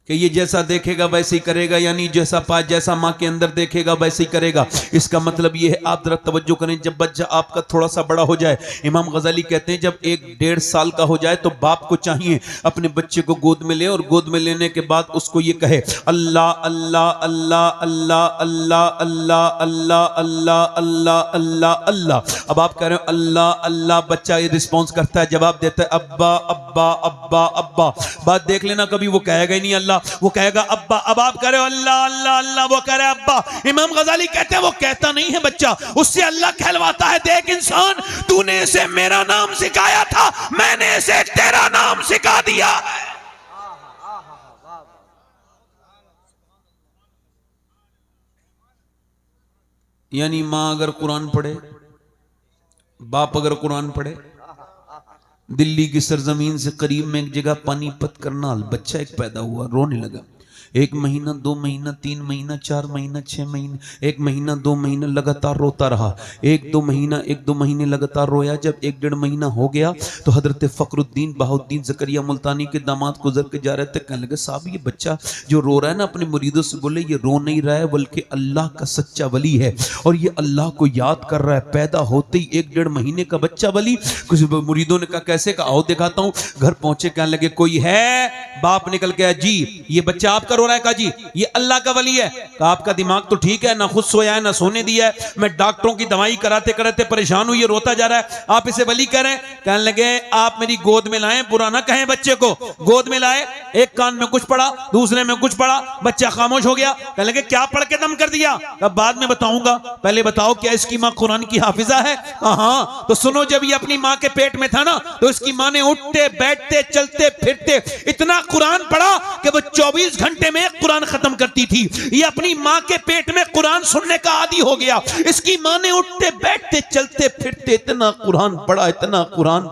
कि ये जैसा देखेगा वैसे ही करेगा, यानी जैसा जैसा माँ के अंदर देखेगा वैसे ही करेगा। इसका मतलब ये है, आप जरा तवज्जो करें, जब बच्चा आपका थोड़ा सा बड़ा हो जाए, इमाम गजाली कहते हैं जब 1-1.5 साल का हो जाए तो बाप को चाहिए अपने बच्चे को गोद में ले, और गोद में लेने के बाद उसको ये कहे अल्लाह अल्लाह अल्लाह अल्लाह अल्लाह अल्लाह अल्लाह अल्लाह अल्लाह अल्लाह अल्लाह। अब आप कह रहे हो अल्लाह अल्लाह, बच्चा ये रिस्पॉन्स करता है, जवाब देता है अब्बा अब्बा अब्बा अब्बा। बात देख लेना, कभी वो कहेगा ही नहीं अल्लाह, वो कहेगा अब्बा। अब आप कह रहे हो अल्लाह अल्लाह अल्लाह, वो कह रहे अब्बा। इमाम गजाली कहते हैं वो कहता नहीं है बच्चा, उससे अल्लाह कहलवाता है, देख इंसान, तूने इसे मेरा नाम सिखाया था, मैंने इसे तेरा नाम सिखा दिया है। यानी मां अगर कुरान पढ़े, बाप अगर कुरान पढ़े, दिल्ली की सरजमीन से करीब में एक जगह पानीपत करनाल, बच्चा एक पैदा हुआ, रोने लगा, 1 महीना 2 महीना 3 महीना 4 महीना 6 महीने, 1 महीना 2 महीना लगातार रोता रहा। 1-2 महीने लगातार रोया। जब 1-1.5 महीना हो गया तो हजरत फखरुद्दीन बहाउद्दीन ज़करिया मुल्तानी के दामाद गुजर के जा रहे थे। कहने लगे साहब ये बच्चा जो रो रहा है ना, अपने मुरीदों से बोले ये रो नहीं रहा है बल्कि अल्लाह का सच्चा वली है और ये अल्लाह को याद कर रहा है। पैदा होते ही 1-1.5 महीने का बच्चा वली। कुछ मुरीदों ने कहा कैसे? का आओ दिखाता हूं। घर पहुंचे, कहने लगे कोई है? बाप निकल के आया, जी ये बच्चा आपका रो रहा है। कहा जी ये अल्लाह का वली है। कहा आपका दिमाग तो ठीक है, ना खुद सोया है ना सोने दिया है, मैं डॉक्टरों की दवाई कराते कराते परेशान हूं, ये रोता जा रहा है, आप इसे वली कह रहे हैं। कहने लगे आप मेरी गोद में लाएं, बुरा ना कहें बच्चे को। गोद में लाए, एक कान में कुछ पढ़ा दूसरे में कुछ पढ़ा, बच्चा खामोश हो गया। कहने लगे क्या पढ़ के दम कर दिया? अब बाद में बताऊंगा, पहले बताओ क्या इसकी मां कुरान की हाफिजा है? हाँ। तो सुनो, जब ये अपनी मां के पेट में था ना तो इसकी मां ने उठते बैठते चलते फिरते इतना कुरान पढ़ा कि वो 24 घंटे में एक कुरान खत्म करती थी। ये अपनी मां के पेट में कुरान सुनने का आदी हो गया। इसकी मां ने उठते बैठते चलते फिरते इतना कुरान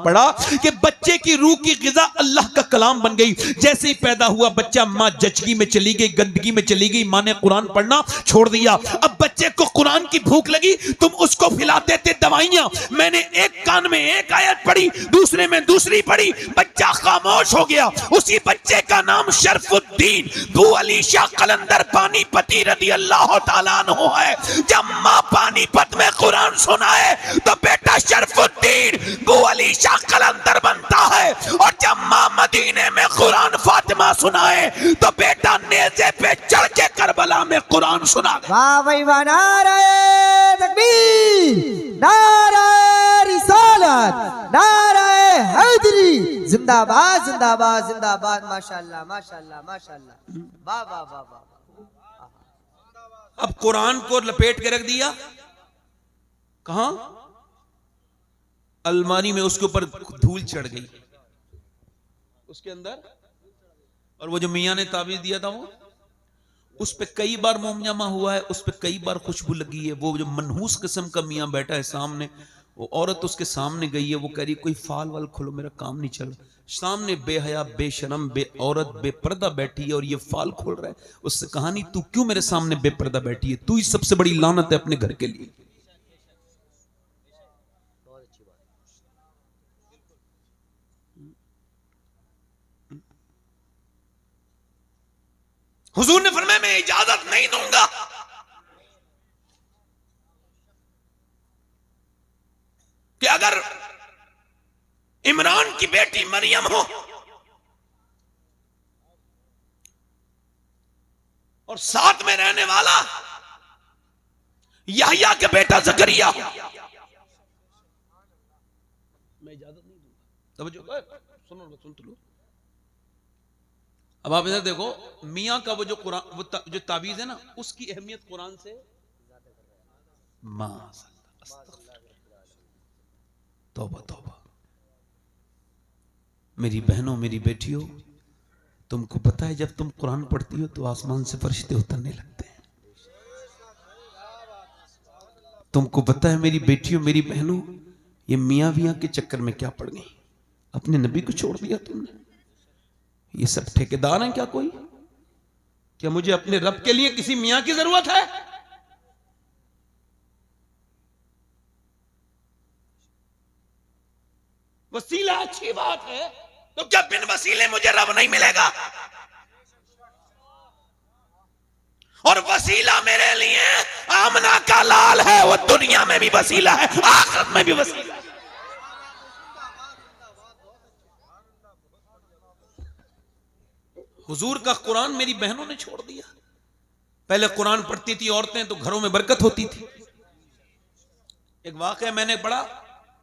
पढ़ा कि बच्चे की रूह की गिजा अल्लाह का कलाम बन गई। जैसे ही पैदा हुआ बच्चा, मां जचगी में चली गई, गंदगी में चली गई, मां ने कुरान पढ़ना छोड़ दिया। अब बच्चे को कुरान की भूख लगी, तुम उसको खिलाते थे दवाइयां। मैंने एक कान में एक आयत पढ़ी, दूसरे में दूसरी पढ़ी, बच्चा खामोश हो गया। उसी बच्चे का नाम शरफुद्दीन बू अली शाह कलंदर पानीपती रदी अल्लाह तआला अन्हु है। जब मां पानीपत में कुरान सुनाए तो बेटा शरफुद्दीन बू अली शाह कलंदर बनता है, और जब मां मदीने में कुरान फातिमा सुनाए तो बेटा नेज़े पे चढ़ के करबला में कुरान सुना। वाह भाई वाह, नारे तकबीर, नारे रिसालत, नारे हैदरी, जिंदाबाद जिंदाबाद जिंदाबाद। माशाअल्लाह माशाअल्लाह माशाअल्लाह, वाह वाह वाह वाह। अब कुरान को लपेट के रख दिया कहां? अलमारी में। उसके ऊपर धूल चढ़ गई उसके अंदर, और वो जो मियां ने ताबीज दिया था वो उस पे कई बार मोमजामा हुआ है, उस पे कई बार खुशबू लगी है। वो जो मनहूस किस्म का मियां बैठा है सामने, वो औरत उसके सामने गई है, वो कह रही कोई फाल वाल खोलो, मेरा काम नहीं चल रहा। सामने बेहया बेशरम बे औरत बेपर्दा बैठी है और ये फाल खोल रहा है। उससे कहा नहीं तू क्यों मेरे सामने बेपर्दा बैठी है, तू ही सबसे बड़ी लानत है अपने घर के लिए। हुजूर ने फरमाया मैं इजाजत नहीं दूंगा कि अगर इमरान की बेटी मरियम हो और साथ में रहने वाला याह्या के बेटा जकरिया हो, मैं इजाजत नहीं दूंगा। सुन तो लो। अब आप इधर देखो, मियां का वो जो कुरान, वो जो ताबीज है ना, उसकी अहमियत कुरान से तौबा तौबा। मेरी बहनों मेरी बेटियों, तुमको पता है जब तुम कुरान पढ़ती हो तो आसमान से फरिश्ते उतरने लगते हैं। तुमको पता है मेरी बेटियों मेरी बहनों, ये मियां वियां के चक्कर में क्या पड़ गई? अपने नबी को छोड़ दिया तुमने। ये सब ठेकेदार हैं क्या कोई? क्या मुझे अपने रब के लिए किसी मियां की जरूरत है? वसीला अच्छी बात है, तो क्या बिन वसीले मुझे रब नहीं मिलेगा? और वसीला मेरे लिए आमना का लाल है, वो दुनिया में भी वसीला है, आखिरत में भी वसीला है। हुजूर का कुरान मेरी बहनों ने छोड़ दिया। पहले कुरान पढ़ती थी औरतें तो घरों में बरकत होती थी। एक वाकया मैंने पढ़ा,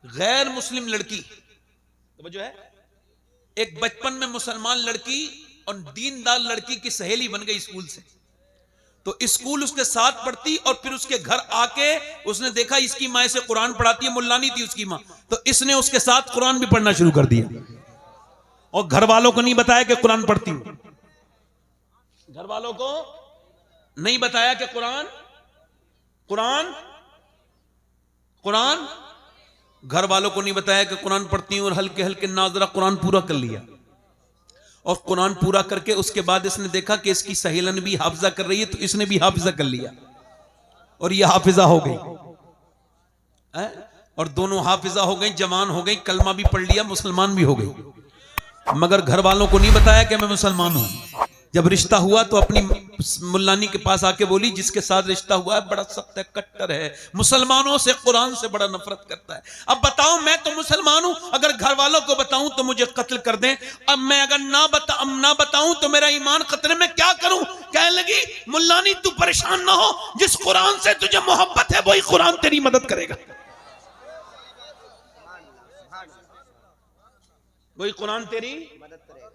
गैर मुस्लिम लड़की तो जो है, एक बचपन में मुसलमान लड़की और दीनदार लड़की की सहेली बन गई स्कूल से। तो स्कूल उसके साथ पढ़ती और फिर उसके घर आके उसने देखा इसकी माँ से कुरान पढ़ाती है, मुल्लानी थी उसकी माँ, तो इसने उसके साथ कुरान भी पढ़ना शुरू कर दिया और घर वालों को नहीं बताया कि कुरान पढ़ती हूं। घर वालों को नहीं बताया कि कुरान कुरान कुरान घर वालों को नहीं बताया कि कुरान पढ़ती हूं, और हल्के हल्के नाजरा कुरान पूरा कर लिया। और कुरान पूरा करके उसके बाद इसने देखा कि इसकी सहेलन भी हाफिजा कर रही है, तो इसने भी हाफिजा कर लिया और ये हाफिजा हो गई और दोनों हाफिजा हो गई, जवान हो गई, कलमा भी पढ़ लिया, मुसलमान भी हो गई। मगर घर वालों को नहीं बताया कि मैं मुसलमान हूं। जब रिश्ता हुआ तो अपनी मुल्लानी के पास आके बोली, जिसके साथ रिश्ता हुआ है बड़ा सख्त है, कट्टर है, मुसलमानों से, कुरान से बड़ा नफरत करता है। अब बताओ, मैं तो मुसलमान हूं, अगर घर वालों को बताऊं तो मुझे कत्ल कर दें, अब मैं अगर ना बताऊं तो मेरा ईमान खतरे में, क्या करूं? कहने लगी, मुल्लानी तू परेशान ना हो, जिस कुरान से तुझे मोहब्बत है वही कुरान तेरी मदद करेगा, वही कुरान तेरी मदद करेगा।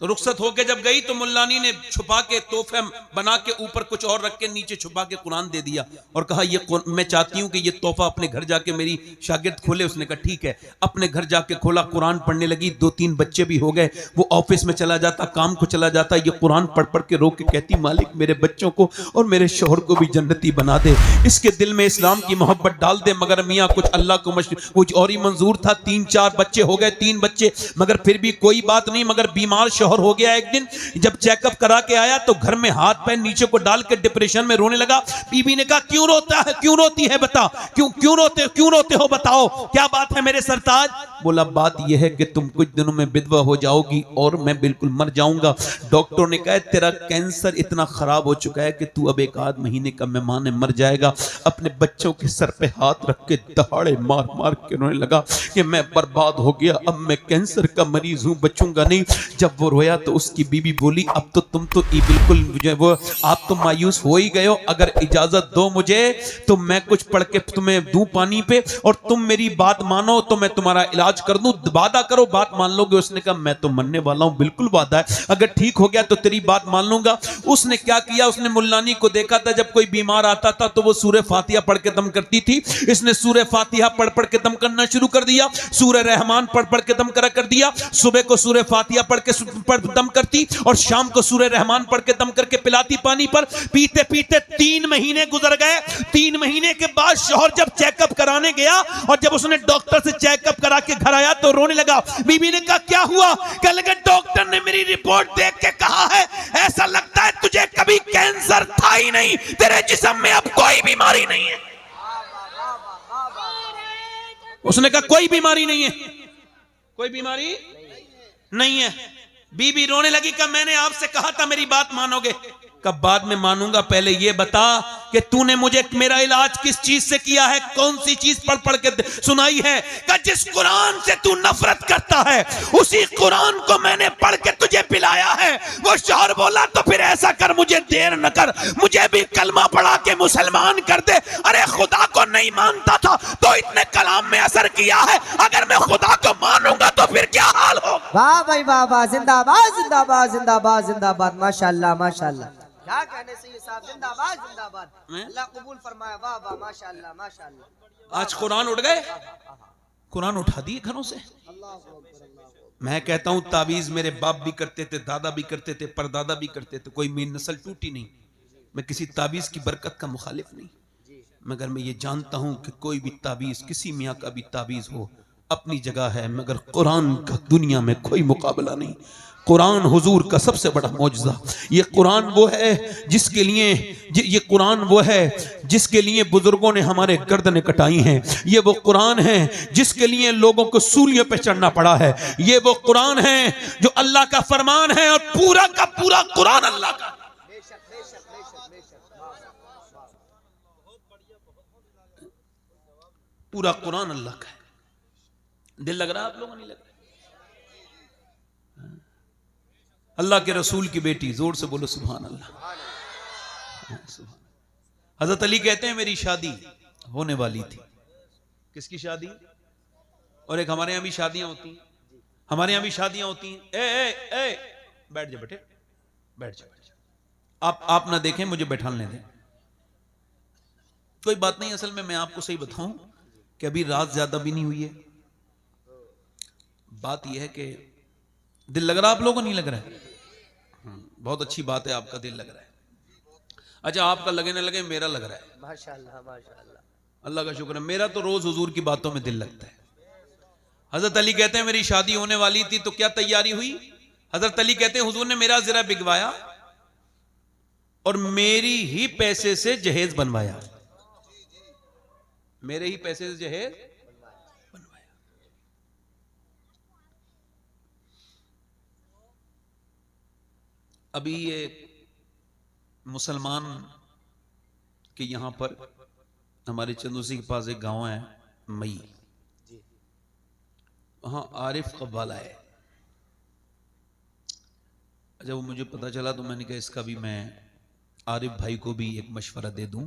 तो रुखसत होके जब गई तो मुल्लानी ने छुपा के तोहफे बना के ऊपर कुछ और रख के नीचे छुपा के कुरान दे दिया और कहा, ये मैं चाहती हूं कि ये तोहफा अपने घर जाके मेरी शागिर्द खोले। उसने कहा ठीक है, अपने घर जाके खोला, कुरान पढ़ने लगी। 2-3 बच्चे भी हो गए, वो ऑफिस में चला जाता, काम को चला जाता, ये कुरान पढ़ पढ़ के रो के कहती, मालिक मेरे बच्चों को और मेरे शोहर को भी जन्नती बना दे, इसके दिल में इस्लाम की मोहब्बत डाल दे। मगर मियाँ कुछ अल्लाह को कुछ और ही मंजूर था। 3-4 बच्चे हो गए, 3 बच्चे, मगर फिर भी कोई बात नहीं। मगर बीमार शोहर हो गया। एक दिन जब चेकअप करा के आया तो घर में हाथ पैर नीचे को डाल के डिप्रेशन में रोने लगा। बीबी ने कहा, क्यों रोता है, क्यों रोती है, बता, क्यों रोते हो, बताओ क्या बात है मेरे सरताज? बोला, बात यह है कि तुम कुछ दिनों में विधवा हो जाओगी और मैं बिल्कुल मर जाऊंगा। डॉक्टर ने कहा, तेरा कैंसर इतना खराब हो चुका है कि तू अब 1-8 महीने का मेहमान मर जाएगा। अपने बच्चों के सर पे हाथ रख के दहाड़े मार मार के रोने लगा कि मैं बर्बाद हो गया, अब मैं कैंसर का मरीज हूं, बचूंगा नहीं। जब वो रोया तो उसकी बीबी बोली, अब तो तुम तो बिल्कुल वो आप तो मायूस हो ही गए हो, अगर इजाजत दो मुझे तो मैं कुछ पढ़ के तुम्हें दूं पानी पे और तुम मेरी बात मानो तो मैं तुम्हारा इलाज कर दूं, वादा करो बात मान लोगे? उसने कहा, मैं तो मरने वाला हूं, बिल्कुल वादा है, अगर ठीक हो गया तो तेरी बात मान लूंगा। उसने क्या किया, उसने मुल्लानी को देखा था जब कोई बीमार आता था तो वो सूरह फातिहा पढ़ के दम करती थी। इसने सूरह फातिहा पढ़ पढ़ के दम करना शुरू कर दिया, सूरह रहमान पढ़ पढ़ के दम कर दिया। सुबह को सूरह फातिहा पढ़ के दम करती और शाम को सूरह रहमान पढ़ के दम करके पिलाती पानी पर। पीते पीते 3 महीने गुजर गए। 3 महीने के बाद शौहर जब चेकअप कराने गया और जब उसने डॉक्टर से चेकअप करा के घर आया तो रोने लगा। बीबी ने कहा, क्या हुआ? कहने लगा, डॉक्टर ने मेरी रिपोर्ट देख के कहा है, ऐसा लगता है तुझे कभी कैंसर था ही नहीं, तेरे जिस्म में अब कोई बीमारी नहीं है। उसने कहा, कोई बीमारी नहीं है, कोई बीमारी नहीं है। बीबी रोने लगी, कहा, मैंने आपसे कहा था मेरी बात मानोगे? कब बाद में मानूंगा, पहले ये बता कि तूने मुझे मेरा इलाज किस चीज से किया है, कौन सी चीज पढ़ पढ़ के सुनाई है? कि जिस कुरान से तू नफरत करता है उसी कुरान को मैंने पढ़ के तुझे पिलाया है। वो शौहर बोला, तो फिर ऐसा कर, मुझे देर न कर, मुझे भी कलमा पढ़ा के मुसलमान कर दे। अरे खुदा को नहीं मानता था तो इतने कलाम में असर किया है, अगर मैं खुदा को मानूंगा तो फिर क्या हाल होगा? वाह भाई वाह वाह, जिंदाबाद जिंदाबाद जिंदाबाद जिंदाबाद, माशाल्लाह माशाल्लाह, क्या कहने से ये साहब, जिंदाबाद जिंदाबाद, अल्लाह कबूल फरमाए, वाह वाह, माशाल्लाह माशाल्लाह। आज कुरान उठ गए, कुरान उठा दिए घरों से। मैं कहता हूं, तावीज मेरे बाप भी करते थे, दादा भी करते थे, परदादा भी करते थे, कोई मेरी नस्ल टूटी नहीं। मैं किसी तावीज की बरकत का मुखालिफ नहीं, मगर मैं ये जानता हूं कि कोई भी तावीज, किसी मियाँ का भी तावीज हो, अपनी जगह है, मगर कुरान का दुनिया में कोई मुकाबला नहीं। कुरान हुजूर का सबसे बड़ा मौजज़ा। ये कुरान वो है जिसके लिए, ये कुरान वो है जिसके लिए बुजुर्गों ने हमारे गर्दनें कटाई हैं। ये वो कुरान है जिसके लिए लोगों को सूलियों पे चढ़ना पड़ा है। ये वो कुरान है जो अल्लाह का फरमान है और पूरा का पूरा कुरान अल्लाह का। पूरा कुरान अल्लाह का है। दिल लग रहा है आप लोगों को? नहीं लग रहा? अल्लाह के रसूल की बेटी, जोर से बोलो सुभान अल्लाह। हजरत अली कहते हैं, मेरी शादी होने वाली थी। किसकी शादी? और एक हमारे यहां भी शादियां होती हैं, हमारे यहां भी शादियां होती हैं। ए बैठ जा बेटे, बैठ जा। आप ना देखें, मुझे बैठाने दें, कोई बात नहीं। असल में मैं आपको सही बताऊं कि अभी रात ज्यादा भी नहीं हुई है। बात यह है कि दिल लग रहा, आप लोगों को नहीं लग रहा है? बहुत अच्छी बात है, आपका दिल लग रहा है। अच्छा, आपका लगे ना लगे, मेरा लग रहा है। माशाल्लाह माशाल्लाह, अल्लाह का शुक्र है। मेरा तो रोज हुजूर की बातों में दिल लगता है। हजरत अली कहते हैं, मेरी शादी होने वाली थी तो क्या तैयारी हुई? हजरत अली कहते हैं हुजूर ने मेरा ज़रा बिगवाया और मेरी ही पैसे से जहेज बनवाया, मेरे ही पैसे से जहेज बनवाया। अभी ये मुसलमान के यहां पर हमारे चंदूसी के पास एक गांव है मई, वहां आरिफ कव्वाला है। जब वो मुझे पता चला तो मैंने कहा इसका भी मैं आरिफ भाई को भी एक मशवरा दे दूं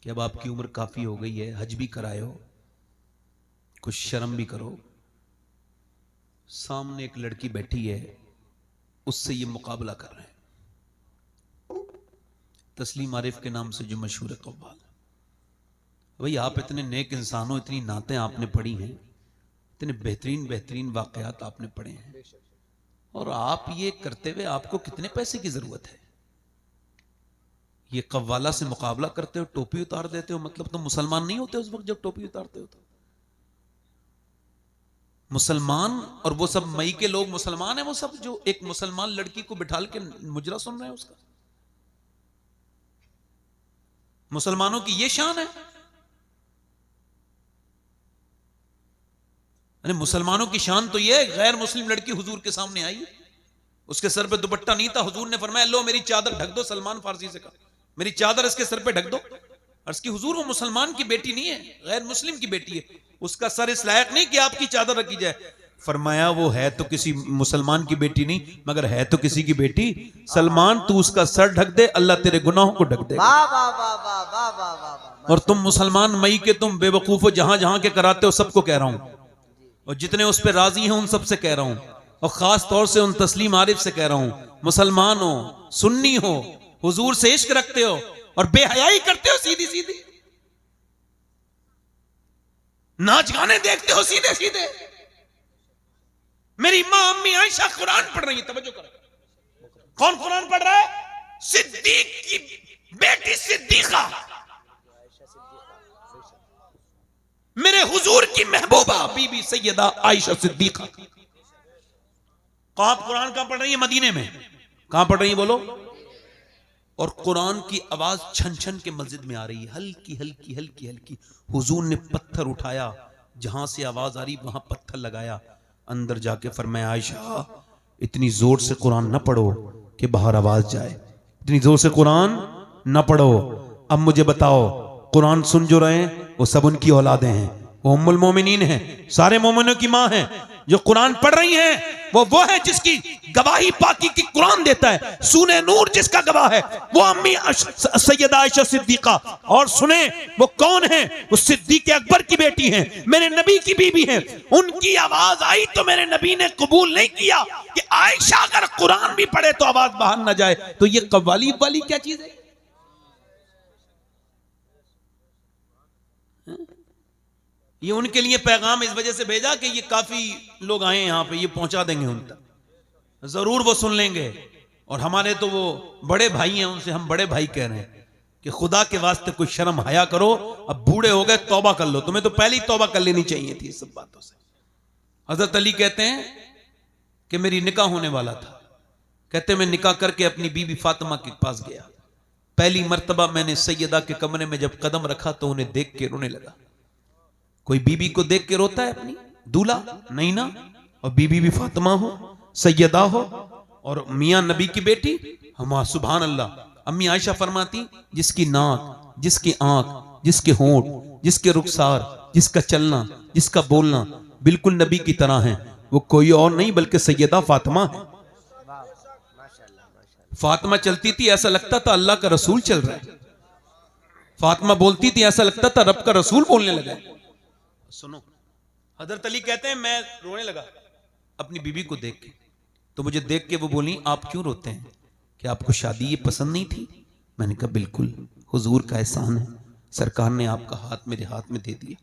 कि अब आपकी उम्र काफी हो गई है, हज भी कराए हो, कुछ शर्म भी करो। सामने एक लड़की बैठी है, उससे ये मुकाबला कर रहे हैं, तस्लीम आरिफ के नाम से जो मशहूर है कव्वाल। भाई आप इतने नेक इंसान हो, इतनी नातें आपने पढ़ी हैं, इतने बेहतरीन बेहतरीन वाकयात आपने पढ़े हैं, और आप ये करते हुए आपको कितने पैसे की जरूरत है? ये कव्वाला से मुकाबला करते हो, टोपी उतार देते हो, मतलब तो मुसलमान नहीं होते उस वक्त जब टोपी उतारते हो तो। मुसलमान और वो सब मई के लोग मुसलमान हैं, वो सब जो एक मुसलमान लड़की को बिठाल के मुजरा सुन रहे हैं उसका। मुसलमानों की ये शान है। मुसलमानों की शान तो ये, गैर मुस्लिम लड़की हुजूर के सामने आई, उसके सर पे दुपट्टा नहीं था, हुजूर ने फरमाया लो मेरी चादर ढक दो, सलमान फारसी से कहा मेरी चादर इसके सर पे ढक दो। अर्ज की हुजूर वो मुसलमान की बेटी नहीं है, गैर मुस्लिम की बेटी है, उसका सर इस लायक नहीं कि आपकी चादर रखी जाए। फरमाया वो है तो किसी मुसलमान की बेटी नहीं, मगर है तो किसी की बेटी। सलमान तू उसका सर ढक दे, अल्लाह तेरे गुनाहों को ढक दे। और तुम मुसलमान मई के तुम बेवकूफ हो, जहां जहां के कराते हो सबको कह रहा हूं, और जितने उस पर राजी हैं उन सबसे कह रहा हूं, और खास तौर से उन तस्लीम आरिफ से कह रहा हूं, मुसलमान हो, सुन्नी हो, हुजूर से इश्क रखते हो और बेहयाई करते हो सीधी सीधी, नाच गाने देखते हो सीधे सीधे। मेरी मां अम्मी आयशा कुरान पढ़ रही है, तवज्जो करो, कौन कुरान पढ़ रहा है? सिद्दीक की बेटी सिद्दीका, मेरे हुजूर की महबूबा बीबी सैयदा आयशा सिद्दीका। कहां कुरान कहां पढ़ रही है? मदीने में। कहां पढ़ रही है बोलो? और कुरान की आवाज छन छन के मस्जिद में आ रही है, हल्की हल्की हल्की हल्की। हुजूर ने पत्थर उठाया, जहां से आवाज आ रही वहां पत्थर लगाया, अंदर जाके फरमाया आयशा इतनी जोर से कुरान न पढ़ो कि बाहर आवाज जाए, इतनी जोर से कुरान न पढ़ो। अब मुझे बताओ, कुरान सुन जो रहे हैं वो सब उनकी औलादें हैं, वो उम्मुल मोमिनीन हैं, सारे मोमिनों की मां हैं। जो कुरान पढ़ रही हैं वो है जिसकी गवाही पाकी की कुरान देता है। सूने नूर जिसका गवाह है वो अम्मी सैयदा आयशा सिद्दीका। और सुने वो कौन है? वो सिद्दीक अकबर की बेटी हैं, मेरे नबी की बीबी हैं। उनकी आवाज आई तो मेरे नबी ने कबूल नहीं किया कि आयशा अगर कुरान भी पढ़े तो आवाज बाहर ना जाए। तो ये कव्वाली वाली क्या चीज है? ये उनके लिए पैगाम इस वजह से भेजा कि ये काफी लोग आए यहां पे, ये पहुंचा देंगे उन तक, जरूर वो सुन लेंगे। और हमारे तो वो बड़े भाई हैं, उनसे हम बड़े भाई कह रहे हैं कि खुदा के वास्ते कोई शर्म हया करो। अब बूढ़े हो गए, तौबा कर लो, तुम्हें तो पहले ही तौबा कर लेनी चाहिए थी इस सब बातों से। हजरत अली कहते हैं कि मेरी निकाह होने वाला था, कहते मैं निकाह करके अपनी बीबी फातिमा के पास गया। पहली मर्तबा मैंने सैयदा के कमरे में जब कदम रखा तो उन्हें देख के रोने लगा। कोई बीबी को देख के रोता है अपनी? दूल्हा नहीं ना। और बीबी भी फातिमा हो, सैयदा हो, और मियां नबी की बेटी, हम सुभान अल्लाह। अम्मी आयशा फरमाती जिसकी नाक, जिसकी आंख, जिसके होंठ, जिसके रुखसार, जिसका चलना, जिसका बोलना बिल्कुल नबी की तरह है, वो कोई और नहीं बल्कि सैयदा फातिमा है। फातिमा चलती थी ऐसा लगता था अल्लाह का रसूल चल रहा है, फातिमा बोलती थी ऐसा लगता था रब का रसूल बोलने लगा। सुनो, हजरत अली कहते हैं मैं रोने लगा अपनी बीबी को देख के। तो मुझे देख के वो बोली आप क्यों रोते हैं, कि आपको शादी ये पसंद नहीं थी? मैंने कहा बिल्कुल, हुजूर का एहसान है, सरकार ने आपका हाथ मेरे हाथ में दे दिया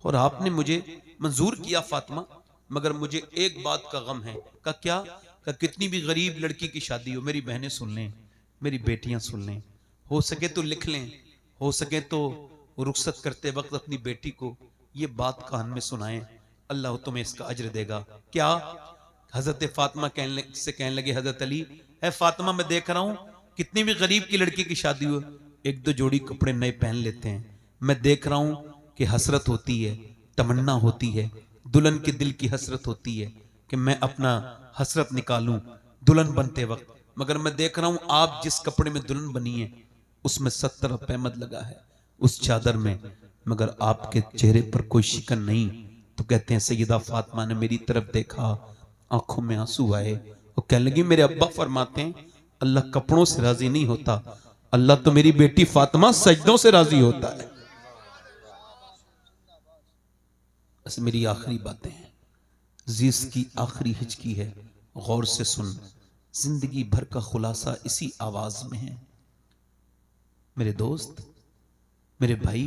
और आपने मुझे मंजूर किया फातिमा, मगर मुझे एक बात का गम है। का क्या? का कितनी भी गरीब लड़की की शादी हो, मेरी बहनें सुन लें, मेरी बेटियां सुन लें, हो सके तो लिख लें, हो सके तो रुखसत करते वक्त अपनी बेटी को ये बात कान में सुनाएं, अल्लाह तुम्हें इसका अज्र देगा। क्या? हजरत फातिमा कहने लगे हजरत अली, है फातिमा मैं देख रहा हूं कितनी भी गरीब की लड़की की शादी हो एक दो जोड़ी कपड़े नए पहन लेते हैं। मैं देख रहा हूं कि हसरत होती है, तमन्ना होती है, दुल्हन के दिल की हसरत होती है कि मैं अपना हसरत निकालूं दुल्हन बनते वक्त, मगर मैं देख रहा हूं आप जिस कपड़े में दुल्हन बनी है उसमें 70 पैमद लगा है उस चादर में, मगर आपके चेहरे पर कोई शिकन नहीं। तो कहते हैं सैयदा फातिमा ने मेरी तरफ देखा, आंखों में आंसू आए और कहने लगी मेरे अब्बा फरमाते हैं अल्लाह कपड़ों से राजी नहीं होता, अल्लाह तो मेरी बेटी फातिमा सजदों से राजी होता है। बस मेरी आखिरी बातें हैं, जीस की आखिरी हिचकी है, गौर से सुन, जिंदगी भर का खुलासा इसी आवाज में है। मेरे दोस्त, मेरे भाई,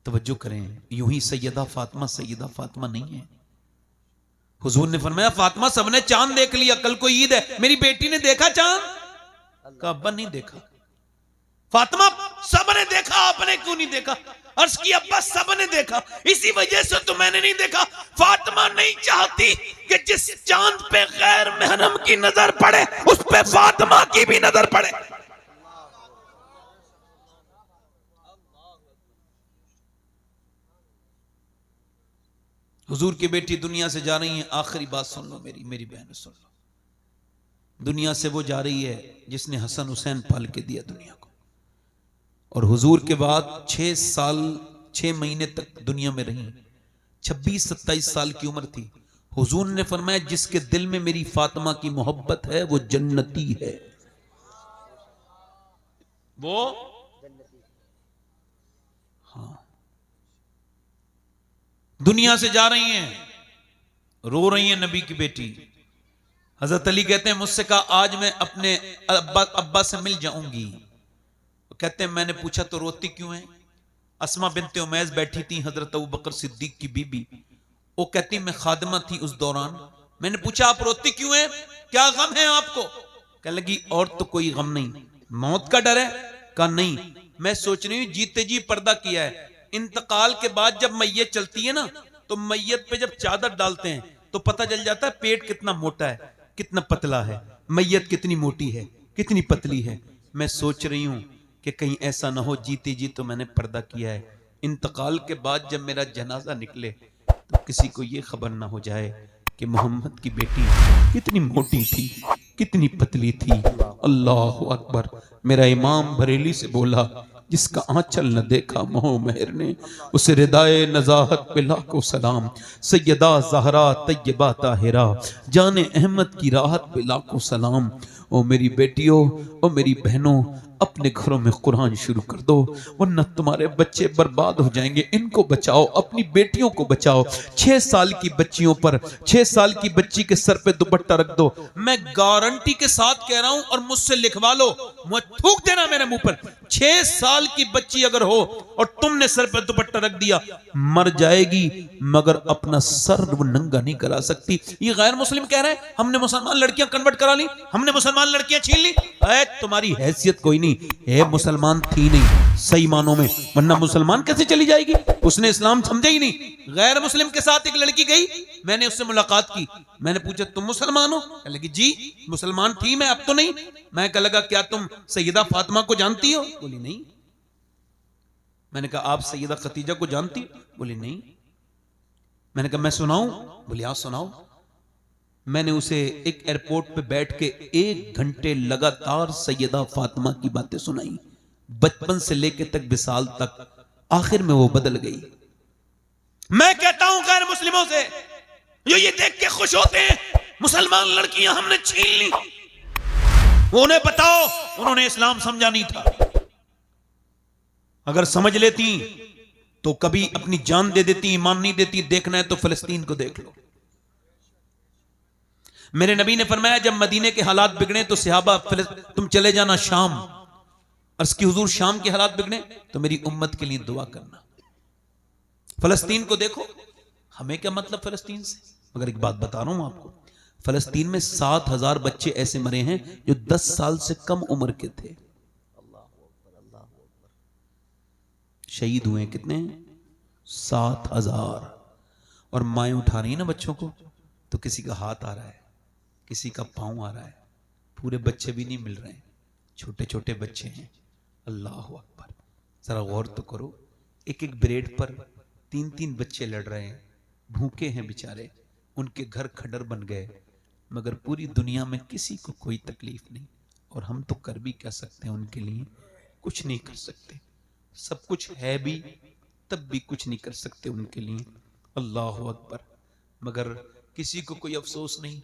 तवज्जो करें, यूं ही सैयदा फातिमा नहीं है। हुजूर ने फरमाया फातिमा सबने चांद देख लिया, कल को ईद है, मेरी बेटी ने देखा चांद? का अब्बा नहीं देखा। फातिमा सबने देखा, आपने क्यों नहीं देखा? अर्ज की अब्बा सबने देखा, इसी वजह से तो मैंने नहीं देखा। फातिमा नहीं चाहती कि जिस चांद पे गैर महरम की नजर पड़े उस पे फातिमा की भी नजर पड़े। हुजूर की बेटी दुनिया से जा रही है, आखिरी बात सुन लो मेरी बहन सुन लो। दुनिया से वो जा रही है जिसने हसन हुसैन पाल के दिया दुनिया को, और हुजूर के बाद 6 साल 6 महीने तक दुनिया में रही, 26-27 साल की उम्र थी। हुजूर ने फरमाया जिसके दिल में मेरी फातिमा की मोहब्बत है वो जन्नती है, वो हाँ। दुनिया से जा रही हैं, रो रही है नबी की बेटी। हजरत अली कहते हैं मुझसे कहा आज मैं अपने अब्बा से मिल जाऊंगी। कहते हैं मैंने पूछा तो रोती क्यों है? अस्मा बिनते उमैस बैठी थी, हजरत अबू बकर सिद्दीक की बीबी, वो कहती मैं खादिमा थी उस दौरान। मैंने पूछा आप रोती क्यों है, क्या गम है आपको? कह लगी और तो कोई गम नहीं, मौत का डर है? कहा नहीं, मैं सोच रही हूं जीते जी पर्दा किया है, इंतकाल के बाद जब मैयत चलती है ना तो मैयत पे जब चादर डालते हैं तो पता चल जाता है पेट कितना मोटा है, कितना पतला है, मैयत कितनी मोटी है, कितनी पतली है। मैं सोच रही हूं कि कहीं ऐसा ना हो जीते जी तो मैंने पर्दा किया है, इंतकाल के बाद जब मेरा जनाजा निकले तो किसी को ये खबर ना हो जाए कि मोहम्मद की बेटी कितनी मोटी थी, कितनी पतली थी। अल्लाह अकबर। मेरा इमाम बरेली से बोला जिसका आंचल न देखा मोह मेहर ने, उसे रिदाए नजाहत पे लाखों सलाम। सैयदा ज़हरा तैयबा ताहिरा जाने अहमद की राहत पे लाखों सलाम। ओ मेरी बेटियों, ओ मेरी बहनों, अपने घरों में कुरान शुरू कर दो वरना तुम्हारे बच्चे बर्बाद हो जाएंगे। इनको बचाओ, अपनी बेटियों को बचाओ। 6 साल की बच्चियों पर, 6 साल की बच्ची के सर पे दुपट्टा रख दो। मैं गारंटी के साथ कह रहा हूं और मुझसे लिखवा लो, मुझे थूक देना मेरे मुंह पर। 6 साल की बच्ची अगर हो और तुमने सर पर दुपट्टा रख दिया, मर जाएगी मगर अपना सर वो नंगा नहीं करा सकती। ये गैर मुस्लिम कह रहे हैं हमने मुसलमान लड़कियां कन्वर्ट करा ली, हमने मुसलमान लड़कियां छीन ली। तुम्हारी हैसियत कोई नहीं है, मुसलमान थी नहीं सही मानों में, वरना मुसलमान कैसे चली जाएगी? उसने इस्लाम समझा ही नहीं। गैर मुस्लिम के साथ एक लड़की गई, मैंने उससे मुलाकात की, मैंने पूछा तुम मुसलमान हो? कह लगी जी मुसलमान थी मैं, अब तो नहीं। मैं कह लगा क्या तुम सैयदा फातिमा को जानती हो? बोली नहीं। मैंने कहा आप सैयदा खतीजा को जानती हो? बोली नहीं। मैंने कहा मैं सुनाऊं? बोली हाँ सुनाओ। मैंने उसे एक एयरपोर्ट पे बैठ के 1 घंटे लगातार सैयदा फातिमा की बातें सुनाई, बचपन से लेके तक विसाल तक। आखिर में वो बदल गई। मैं कहता हूं गैर मुस्लिमों से जो ये देख के खुश होते हैं मुसलमान लड़कियां हमने छीन ली, वो उन्हें बताओ उन्होंने इस्लाम समझा नहीं था। अगर समझ लेती तो कभी अपनी जान दे देती, ईमान नहीं देती। देखना है तो फिलिस्तीन को देख लो। मेरे नबी ने फरमाया जब मदीने के हालात बिगड़े तो सहाबा तुम चले जाना शाम। अर्ज़ की हुजूर शाम के हालात बिगड़े तो मेरी उम्मत के लिए दुआ करना। फलस्तीन को देखो, हमें क्या मतलब फलस्तीन से? मगर एक बात बता रहा हूं आपको, फलस्तीन में 7000 बच्चे ऐसे मरे हैं जो 10 साल से कम उम्र के थे। शहीद हुए कितने? 7000। और माएं उठा रही हैं ना बच्चों को, तो किसी का हाथ आ रहा है, किसी का पाँव आ रहा है, पूरे बच्चे भी नहीं मिल रहे हैं, छोटे छोटे बच्चे हैं। अल्लाह अकबर। जरा गौर तो करो, एक एक ब्रेड पर 3-3 बच्चे लड़ रहे हैं, भूखे हैं बेचारे, उनके घर खंडर बन गए, मगर पूरी दुनिया में किसी को कोई तकलीफ नहीं। और हम तो कर भी क्या सकते हैं उनके लिए? कुछ नहीं कर सकते। सब कुछ है भी तब भी कुछ नहीं कर सकते उनके लिए। अल्लाह अकबर। मगर किसी को कोई अफसोस नहीं,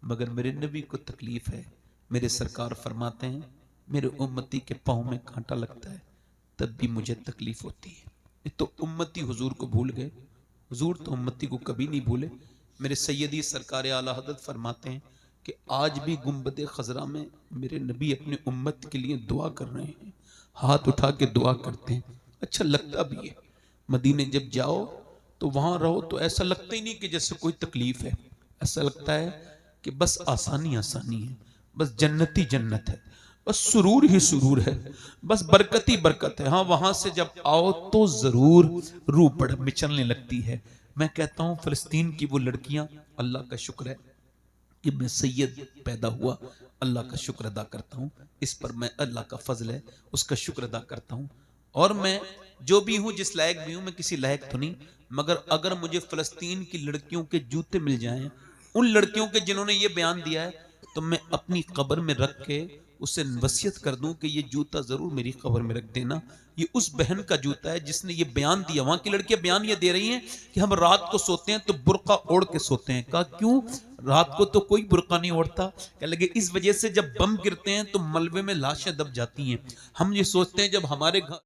मगर मेरे नबी को तकलीफ है। मेरे सरकार फरमाते हैं मेरे उम्मती के पाँव में कांटा लगता है तब भी मुझे तकलीफ होती है। ये तो उम्मती हुजूर को भूल गए, हुजूर तो उम्मती को कभी नहीं भूले। मेरे सैयदी सरकार आला हज़रत फरमाते हैं कि आज भी गुंबद खजरा में मेरे नबी अपने उम्मत के लिए दुआ कर रहे हैं, हाथ उठा के दुआ करते हैं। अच्छा लगता भी है। मदीने जब जाओ तो वहां रहो तो ऐसा लगता ही नहीं कि जैसे कोई तकलीफ है, ऐसा लगता है कि बस आसानी आसानी है, बस जन्नत ही जन्नत है, बस सुरूर ही सुरूर है, बस बरकत ही बरकत है। हाँ, वहां से जब आओ तो जरूर रूह पड़ मिचलने लगती है। मैं कहता हूं फिलिस्तीन की वो लड़कियां, अल्लाह का शुक्र है कि मैं सैयद पैदा हुआ, अल्लाह का शुक्र अदा करता हूँ। इस पर मैं अल्लाह का फजल है, उसका शुक्र अदा करता हूँ। और मैं जो भी हूँ, जिस लायक भी हूँ, मैं किसी लायक तो नहीं, मगर अगर मुझे फिलिस्तीन की लड़कियों के जूते मिल जाएं, उन लड़कियों के जिन्होंने ये बयान दिया है, तो मैं अपनी कब्र में रख के उससे वसीयत कर दूं कि ये जूता जरूर मेरी कब्र में रख देना। ये उस बहन का जूता है जिसने ये बयान दिया। वहां की लड़कियां बयान ये दे रही हैं कि हम रात को सोते हैं तो बुर्का ओढ़ के सोते हैं। कहा क्यों? रात को तो कोई बुर्का नहीं ओढ़ता। कह लगे इस वजह से जब बम गिरते हैं तो मलबे में लाशें दब जाती हैं। हम ये सोचते हैं जब हमारे घर